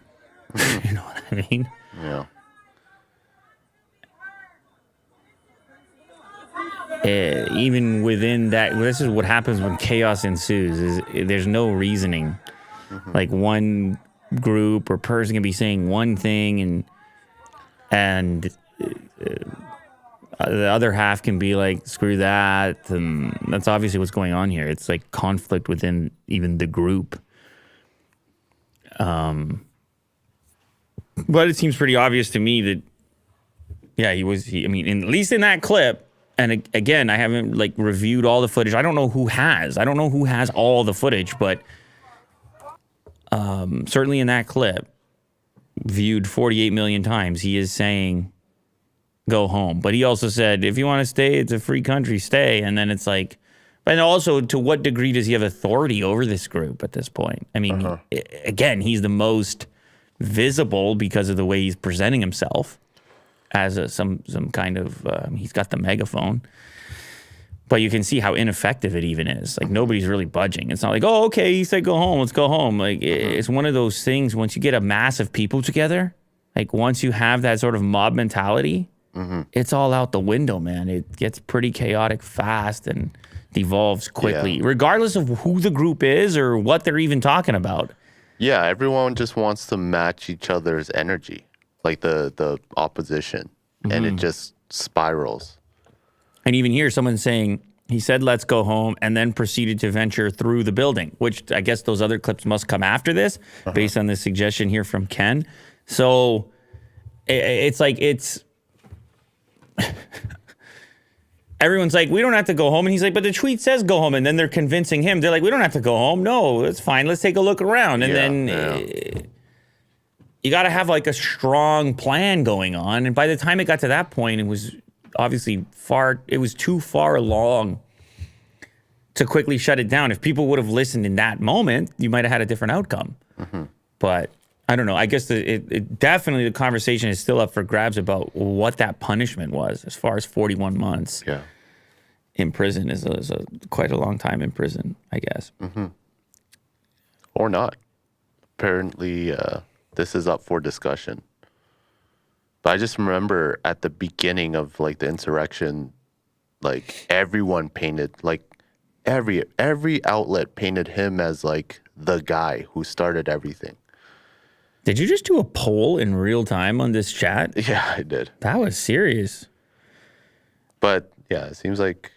You know what I mean? Yeah. Even within that, this is what happens when chaos ensues. Is there's no reasoning. Like one group or person can be saying one thing, and the other half can be like, screw that. And that's obviously what's going on here. It's like conflict within even the group. But it seems pretty obvious to me that, yeah, at least in that clip. And again, I haven't like reviewed all the footage. I don't know who has all the footage, but certainly in that clip, viewed 48 million times, he is saying, go home. But he also said, if you want to stay, it's a free country, stay. And then it's like, but also, to what degree does he have authority over this group at this point? I mean, again, he's the most visible because of the way he's presenting himself as some kind of, he's got the megaphone. But you can see how ineffective it even is. Like, nobody's really budging. It's not like, oh, okay, he said go home, let's go home. Like, it's one of those things, once you get a mass of people together, like, once you have that sort of mob mentality, it's all out the window, man. It gets pretty chaotic fast and devolves quickly, regardless of who the group is or what they're even talking about. Yeah, everyone just wants to match each other's energy, like the opposition, and it just spirals. And even here, someone's saying, he said, let's go home, and then proceeded to venture through the building, which I guess those other clips must come after this, based on the suggestion here from Ken. So it's like, everyone's like, we don't have to go home. And he's like, but the tweet says go home. And then they're convincing him. They're like, we don't have to go home. No, it's fine. Let's take a look around. And you got to have like a strong plan going on. And by the time it got to that point, it was obviously too far along to quickly shut it down. If people would have listened in that moment, you might have had a different outcome. But I don't know. I guess definitely the conversation is still up for grabs about what that punishment was, as far as 41 months in prison is quite a long time in prison, I guess. Or not. Apparently, this is up for discussion. But I just remember at the beginning of like the insurrection, like everyone painted like every outlet painted him as like the guy who started everything. Did you just do a poll in real time on this chat? Yeah, I did. That was serious. But yeah, it seems like.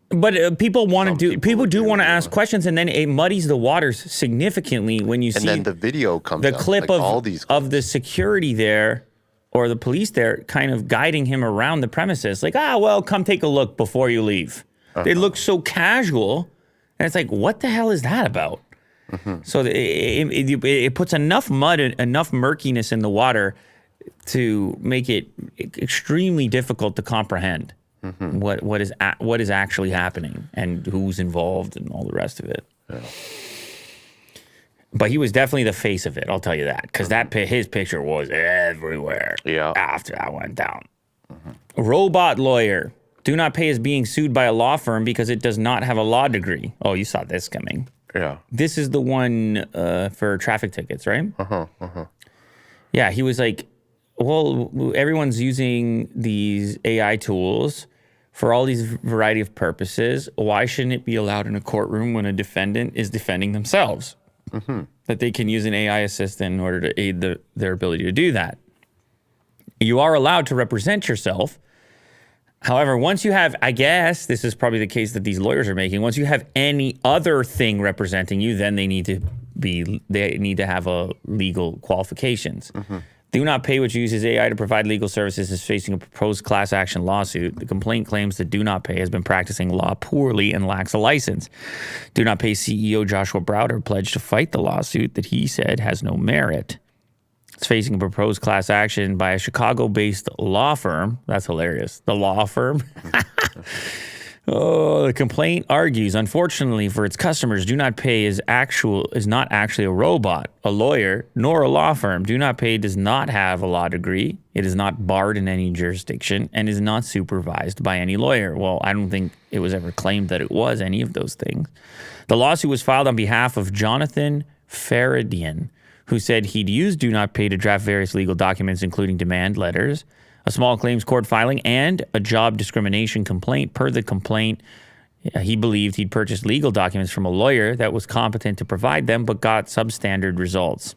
But people want to do. People do want to agree with ask questions, and then it muddies the waters significantly when you And see then the video comes the out, clip like all these of the security there or the police there kind of guiding him around the premises. Like, well, come take a look before you leave. They look so casual. And it's like, what the hell is that about? So it puts enough mud, enough murkiness in the water to make it extremely difficult to comprehend what is actually happening and who's involved and all the rest of it. Yeah. But he was definitely the face of it, I'll tell you that, because his picture was everywhere after that went down. Robot lawyer. Do not pay is being sued by a law firm because it does not have a law degree. Oh, you saw this coming. Yeah. This is the one for traffic tickets, right? Yeah, he was like, well, everyone's using these AI tools for all these variety of purposes. Why shouldn't it be allowed in a courtroom when a defendant is defending themselves? That they can use an AI assistant in order to aid their ability to do that. You are allowed to represent yourself. However, once you have, I guess this is probably the case that these lawyers are making, once you have any other thing representing you, then they need to have a legal qualifications. Do not pay, which uses AI to provide legal services, is facing a proposed class action lawsuit. The complaint claims that Do Not Pay has been practicing law poorly and lacks a license. Do Not Pay CEO Joshua Browder pledged to fight the lawsuit that he said has no merit. It's facing a proposed class action by a Chicago-based law firm. That's hilarious. The law firm. The complaint argues, unfortunately for its customers, Do Not Pay is not actually a robot, a lawyer, nor a law firm. Do Not Pay does not have a law degree. It is not barred in any jurisdiction and is not supervised by any lawyer. Well, I don't think it was ever claimed that it was any of those things. The lawsuit was filed on behalf of Jonathan Faradian, who said he'd used Do Not Pay to draft various legal documents, including demand letters, a small claims court filing, and a job discrimination complaint. Per the complaint, he believed he'd purchased legal documents from a lawyer that was competent to provide them, but got substandard results.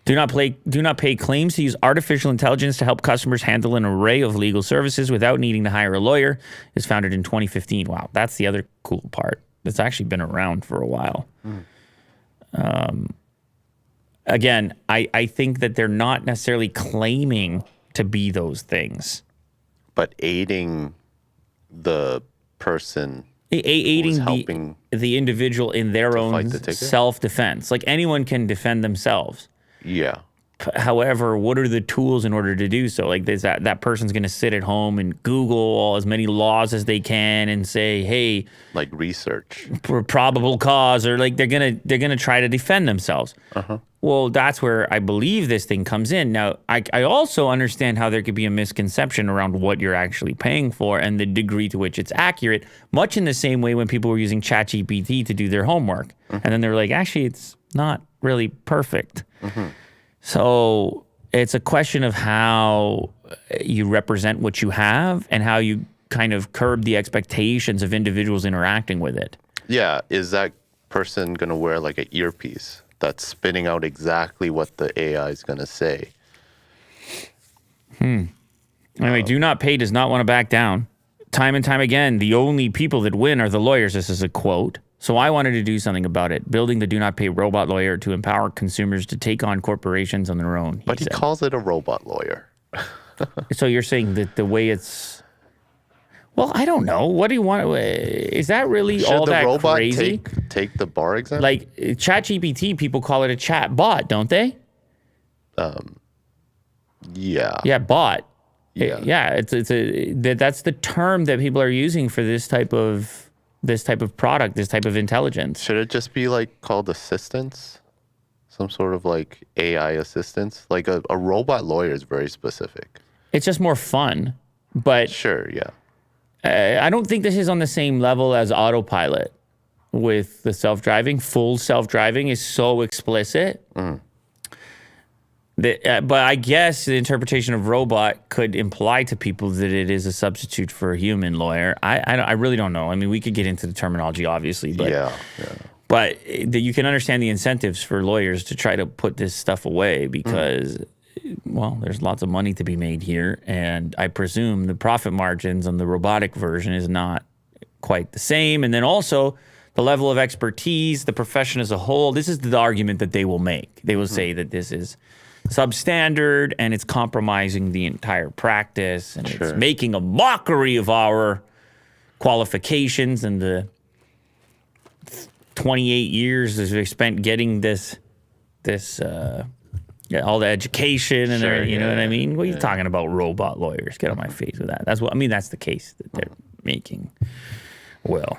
Do Not Pay claims to use artificial intelligence to help customers handle an array of legal services without needing to hire a lawyer. It's founded in 2015. Wow, that's the other cool part. It's actually been around for a while. Again, I think that they're not necessarily claiming to be those things, but aiding the person, aiding the individual in their own self-defense. Like anyone can defend themselves. Yeah. However, what are the tools in order to do so? Like that person's going to sit at home and Google as many laws as they can and say, hey, like research for probable cause, or like they're gonna try to defend themselves. Well, that's where I believe this thing comes in. Now, I also understand how there could be a misconception around what you're actually paying for and the degree to which it's accurate, much in the same way when people were using ChatGPT to do their homework. And then they were like, actually, it's not really perfect. So it's a question of how you represent what you have and how you kind of curb the expectations of individuals interacting with it. Yeah. Is that person going to wear like an earpiece that's spitting out exactly what the AI is going to say? Anyway, Do Not Pay does not want to back down. Time and time again, the only people that win are the lawyers. This is a quote. So I wanted to do something about it, building the Do Not Pay robot lawyer to empower consumers to take on corporations on their own. But he calls it a robot lawyer. So you're saying that the way it's... Well, I don't know. What do you want? Is that really all that crazy? Should the robot take the bar exam? Like ChatGPT, people call it a chat bot, don't they? Yeah. Yeah, bot. Yeah. Yeah, that's the term that people are using for this type of product, this type of intelligence. Should it just be like called assistance? Some sort of like AI assistance? Like a robot lawyer is very specific. It's just more fun, but sure, yeah. I don't think this is on the same level as autopilot with the self-driving. Full self-driving is so explicit But I guess the interpretation of robot could imply to people that it is a substitute for a human lawyer. I really don't know. I mean, we could get into the terminology, obviously, but but you can understand the incentives for lawyers to try to put this stuff away because, well, there's lots of money to be made here, and I presume the profit margins on the robotic version is not quite the same, and then also the level of expertise, the profession as a whole. This is the argument that they will make. They will say that this is substandard and it's compromising the entire practice and it's making a mockery of our qualifications and the 28 years that we've spent getting this all the education and you know what I mean? What are you talking about, robot lawyers? Get on my face with that. That's the case that they're making. Well,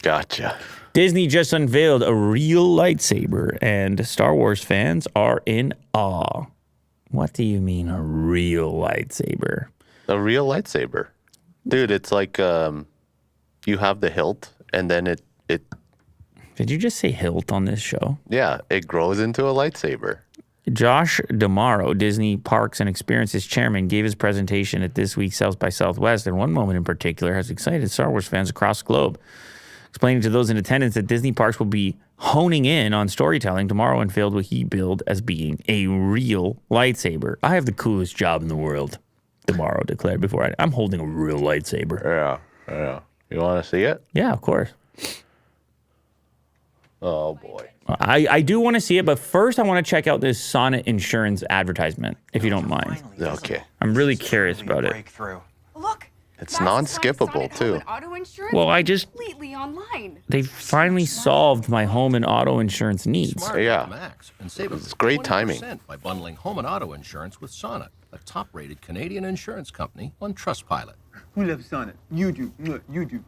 Gotcha. Disney just unveiled a real lightsaber, and Star Wars fans are in awe. What do you mean, a real lightsaber? A real lightsaber. Dude, it's like you have the hilt, and then it... Did you just say hilt on this show? Yeah, it grows into a lightsaber. Josh D'Amaro, Disney Parks and Experiences chairman, gave his presentation at this week's South by Southwest, and one moment in particular has excited Star Wars fans across the globe. Explaining to those in attendance that Disney Parks will be honing in on storytelling, D'Amaro unveiled what he billed as being a real lightsaber. I have the coolest job in the world, D'Amaro declared before I'm holding a real lightsaber. Yeah. You want to see it? Yeah, of course. Oh, boy. I do want to see it, but first I want to check out this Sonnet Insurance advertisement, if you don't mind. Okay. I'm really curious about it. Look, It's non-skippable, too. auto insurance Well, I just... completely online. They finally solved my home and auto insurance needs. Yeah. Max and save It's great timing. by bundling home and auto insurance with Sonnet, a top-rated Canadian insurance company on Trustpilot. Who loves Sonnet? You do. You do.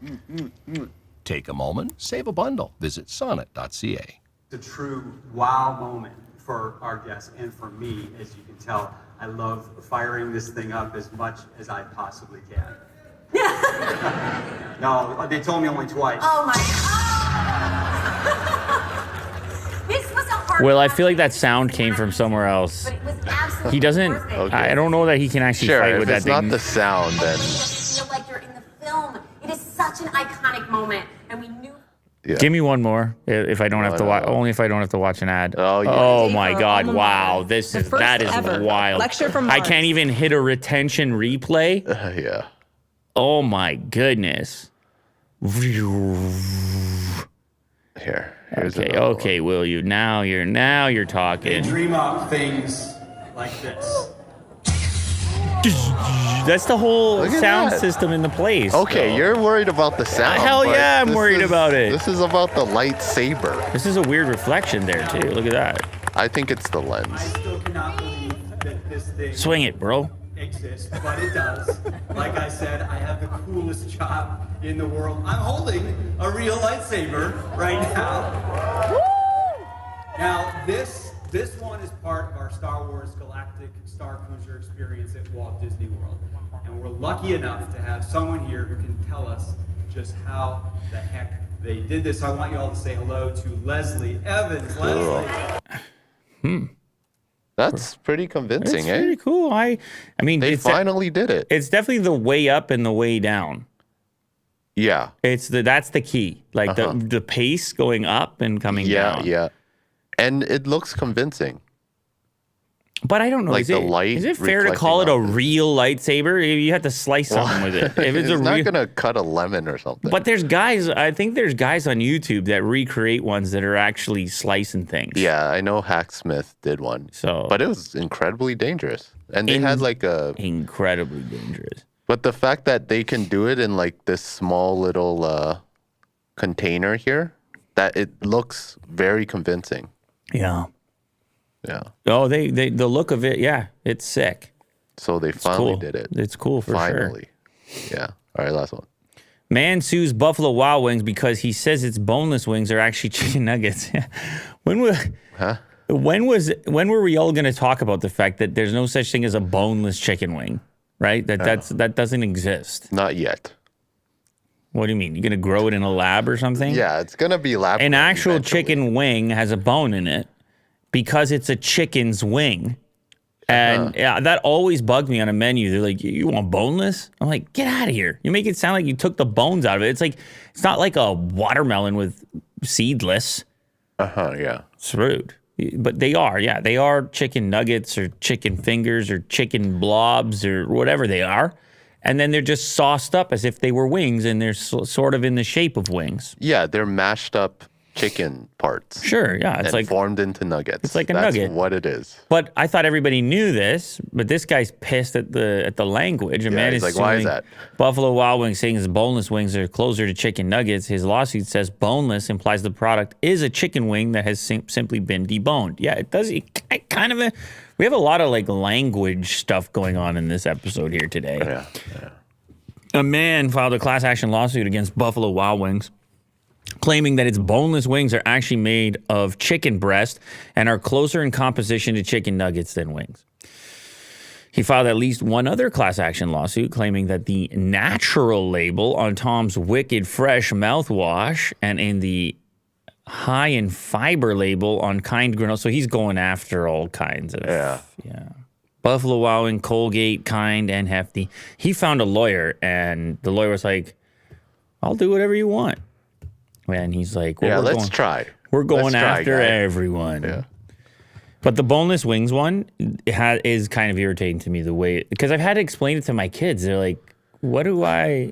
Take a moment, save a bundle. Visit sonnet.ca. It's a true wow moment for our guests and for me. As you can tell, I love firing this thing up as much as I possibly can. No, they told me only twice. Oh my God. This was a hard Well, I feel like that sound came from somewhere else. But it was absolutely He doesn't... worth it. Okay. I don't know that he can actually fight Sure, with if that it's thing. not the sound, then... Feel like you're in the film. It is such an iconic moment, and we knew. Yeah. Give me one more, if I don't have to watch. no. Only if I don't have to watch an ad. Oh, yeah. Oh my For God! alma Wow, mater. this The is first that is ever wild. lecture from I Mars. can't even hit a retention replay. Yeah. Oh my goodness. Here's Okay, another okay, will you? Now you're talking. Dream up things like this. That's the whole Look at sound that. system in the place. Okay, though. you're worried about the sound. Hell but yeah, I'm this worried about it. This is about the lightsaber. This is a weird reflection there too. Look at that. I think it's the I lens. still cannot believe that this thing Swing it, bro. exists, but it does. Like I said, I have the coolest job in the world. I'm holding a real lightsaber right now. Now, this one is part of our Star Wars Galactic Star Cruiser experience at Walt Disney World. And we're lucky enough to have someone here who can tell us just how the heck they did this. I want you all to say hello to Leslie Evans. Leslie. That's pretty convincing, It's eh? pretty cool. I mean, They it's finally did it. it's definitely the way up and the way down. Yeah. That's the key. Like the pace going up and coming down. Yeah. And it looks convincing. But I don't know. Like is the it, light is it fair to call it a reflecting off it. real lightsaber? You have to slice something with it. If it's It's a not real, gonna cut a lemon or something. but there's guys. I think there's guys on YouTube that recreate ones that are actually slicing things. yeah, I know Hacksmith did one. So- but it was incredibly dangerous. And they had like a Incredibly dangerous. but the fact that they can do it in like this small little container here, that it looks very convincing. Yeah. Yeah. Oh, the look of it. Yeah, it's sick. So they It's finally cool. did it. It's cool for sure. Finally. Yeah. All right, last one. Man sues Buffalo Wild Wings because he says its boneless wings are actually chicken nuggets. When were we all going to talk about the fact that there's no such thing as a boneless chicken wing, right? That doesn't exist. Not yet. What do you mean? You're going to grow it in a lab or something? Yeah, it's gonna be lab. An grown actual eventually. chicken wing has a bone in it, because it's a chicken's wing. And yeah, that always bugged me on a menu. They're like, you want boneless? I'm like, get out of here. You make it sound like you took the bones out of it. It's like, it's not like a watermelon with seedless. Yeah. It's rude. But they are, yeah. They are chicken nuggets or chicken fingers or chicken blobs or whatever they are. And then they're just sauced up as if they were wings, and they're sort of in the shape of wings. Yeah, they're mashed up chicken parts. Sure, yeah. It's and like formed into nuggets. It's like a That's nugget. what it is. But I thought everybody knew this, but this guy's pissed at the language. A man he's is like, why is suing that? Buffalo Wild Wings, saying his boneless wings are closer to chicken nuggets. His lawsuit says boneless implies the product is a chicken wing that has simply been deboned. Yeah, it does. Kind of we have a lot of like language stuff going on in this episode here today. Yeah. A man filed a class action lawsuit against Buffalo Wild Wings, claiming that its boneless wings are actually made of chicken breast and are closer in composition to chicken nuggets than wings. He filed at least one other class action lawsuit claiming that the natural label on Tom's Wicked Fresh mouthwash and in the high in fiber label on Kind granola. So he's going after all kinds of yeah. Buffalo Wild Wing, Colgate, Kind, and Hefty. He found a lawyer, and the lawyer was like, "I'll do whatever you want." And he's like, well, let's try. We're going Let's try, after guy. everyone. Yeah. But the boneless wings one is kind of irritating to me the way, because I've had to explain it to my kids. They're like, what do I,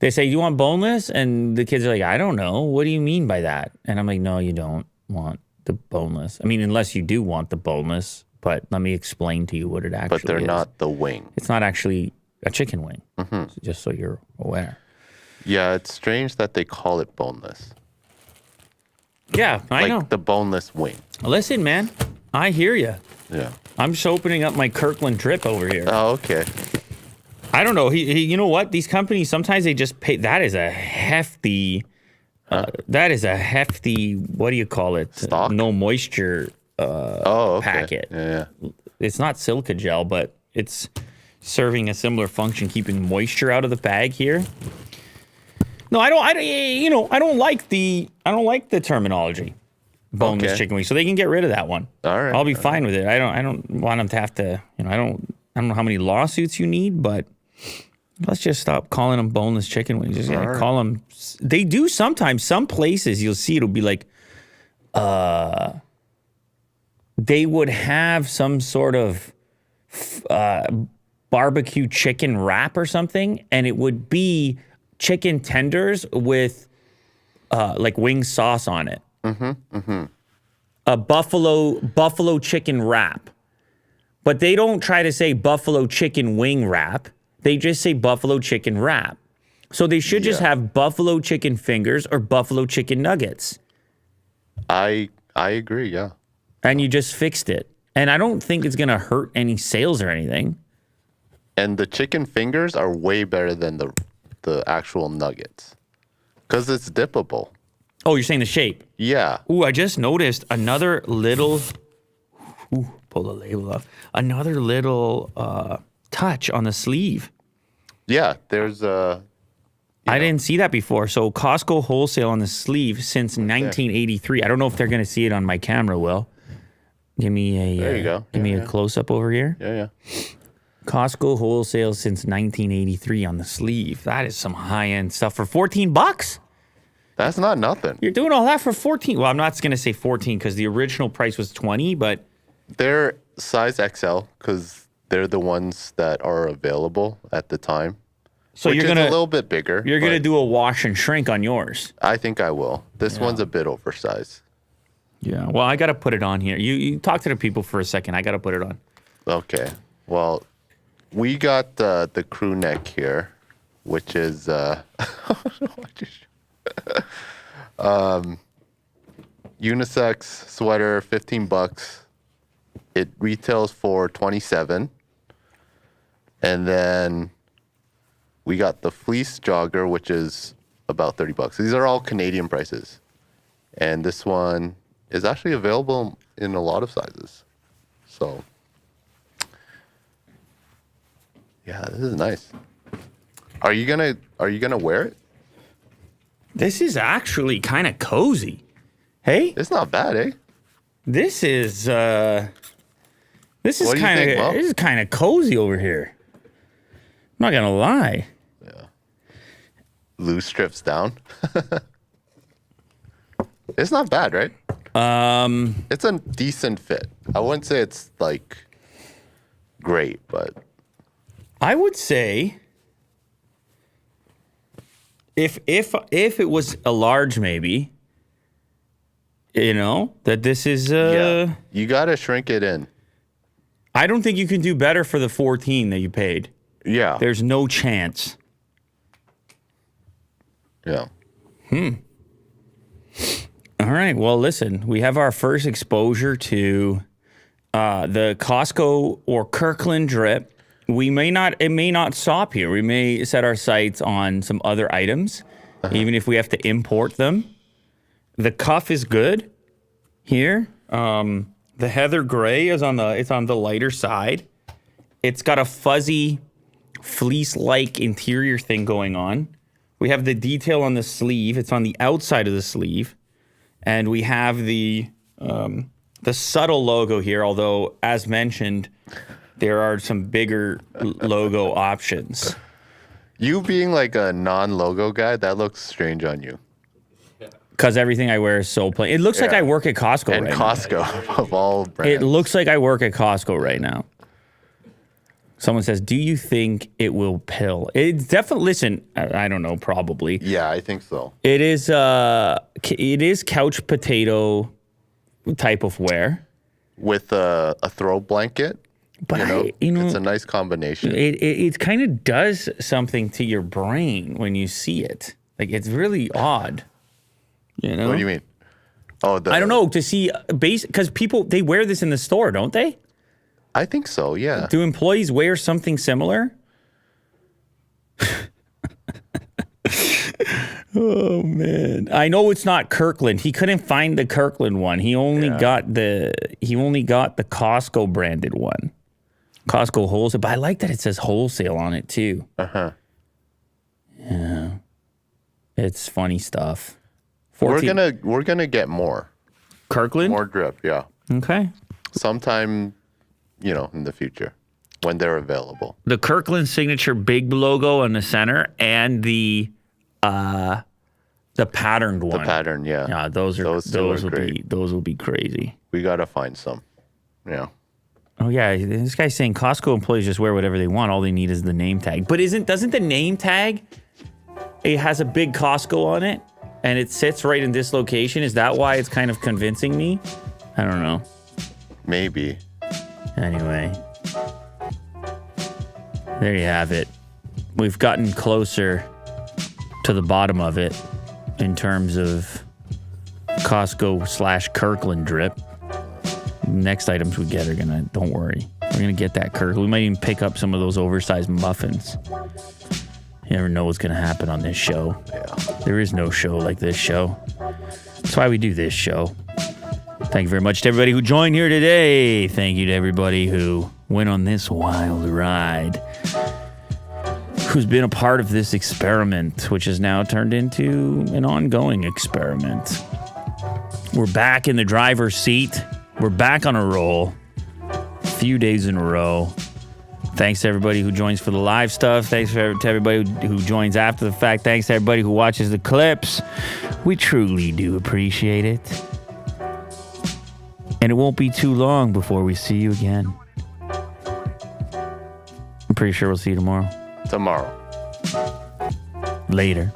they say, you want boneless? And the kids are like, I don't know. What do you mean by that? And I'm like, no, you don't want the boneless. I mean, unless you do want the boneless, but let me explain to you what it actually is. But they're not the wing. It's not actually a chicken wing, just so you're aware. Yeah, it's strange that they call it boneless. Yeah, I know. Like the boneless wing. Listen, man, I hear you. Yeah. I'm just opening up my Kirkland drip over here. Oh, okay. I don't know. You know what? These companies, sometimes they just pay. That is a hefty, what do you call it? Stock? No moisture Okay. packet. Yeah. It's not silica gel, but it's serving a similar function, keeping moisture out of the bag here. No, I don't like the terminology, boneless chicken wing. So they can get rid of that one. All right. I'll be fine with it. I don't want them to have to, I don't know how many lawsuits you need, but let's just stop calling them boneless chicken wings. Just call them. They do sometimes. Some places you'll see it'll be like, they would have some sort of barbecue chicken wrap or something, and it would be chicken tenders with like wing sauce on it. A buffalo chicken wrap. But they don't try to say buffalo chicken wing wrap. They just say buffalo chicken wrap. So they should just have buffalo chicken fingers or buffalo chicken nuggets. I agree, yeah. And you just fixed it. And I don't think it's going to hurt any sales or anything. And the chicken fingers are way better than the actual nuggets. Because it's dippable. Oh, you're saying the shape? Yeah. Ooh, I just noticed another little... Ooh, pull the label off. Another little touch on the sleeve. Yeah, there's a... I didn't see that before. So Costco wholesale on the sleeve since 1983. I don't know if they're going to see it on my camera, Will. Give me a... There you go. Give me a close-up over here. Yeah. Costco wholesale since 1983 on the sleeve. That is some high-end stuff for $14. That's not nothing. You're doing all that for 14. Well, I'm not going to say 14 because the original price was 20, but... They're size XL because they're the ones that are available at the time. So which you're is gonna a little bit bigger. You're gonna do a wash and shrink on yours. I think I will. This one's a bit oversized. Yeah. Well, I gotta put it on here. You talk to the people for a second. I gotta put it on. Okay. Well, we got the crew neck here, which is unisex sweater, $15. It retails for $27. And then we got the fleece jogger, which is about $30. These are all Canadian prices. And this one is actually available in a lot of sizes. So, yeah, this is nice. Are you gonna wear it? This is actually kind of cozy. Hey? It's not bad, eh? This is What do you think, Mo? this is kind of cozy over here. I'm not gonna lie. Loose strips down. It's not bad, right? It's a decent fit. I wouldn't say it's like great, but I would say if it was a large, maybe, that this is yeah, you gotta shrink it in. I don't think you can do better for the 14 that you paid. Yeah. There's no chance. Yeah. All right. Well, listen, we have our first exposure to the Costco or Kirkland drip. It may not stop here. We may set our sights on some other items, even if we have to import them. The cuff is good here. The heather gray is on the lighter side. It's got a fuzzy fleece-like interior thing going on. We have the detail on the sleeve. It's on the outside of the sleeve. And we have the subtle logo here, although, as mentioned, there are some bigger logo options. You being like a non-logo guy, that looks strange on you. Because everything I wear is so plain. It looks like I work at Costco and right Costco, now. of all brands. It looks like I work at Costco right now. Someone says, do you think it will pill? It's definitely, listen, I don't know, probably. Yeah, I think so. It is couch potato type of wear. With a throw blanket. But it's a nice combination. It kind of does something to your brain when you see it. Like, it's really odd. What do you mean? Oh, I don't know, to see because people, they wear this in the store, don't they? I think so, yeah. Do employees wear something similar? Oh man, I know it's not Kirkland. He couldn't find the Kirkland one. He only got the Costco branded one. Costco wholesale, but I like that it says wholesale on it too. Yeah, it's funny stuff. 14. We're gonna get more Kirkland, more drip, yeah. Okay. Sometime, in the future when they're available. The Kirkland signature big logo on the center and the patterned one. The pattern, yeah. Yeah, those will be crazy. We gotta find some. Yeah. Oh yeah, this guy's saying Costco employees just wear whatever they want. All they need is the name tag. But doesn't the name tag? It has a big Costco on it, and it sits right in this location. Is that why it's kind of convincing me? I don't know. Maybe. Anyway, there you have it. We've gotten closer to the bottom of it in terms of Costco/Kirkland drip. Next items we get don't worry. We're gonna get that Kirkland. We might even pick up some of those oversized muffins. You never know what's gonna happen on this show. Yeah. There is no show like this show. That's why we do this show. Thank you very much to everybody who joined here today. Thank you to everybody who went on this wild ride, who's been a part of this experiment, which has now turned into an ongoing experiment. We're back in the driver's seat. We're back on a roll. A few days in a row. Thanks to everybody who joins for the live stuff. Thanks to everybody who joins after the fact. Thanks to everybody who watches the clips. We truly do appreciate it. And it won't be too long before we see you again. I'm pretty sure we'll see you tomorrow. Tomorrow. Later.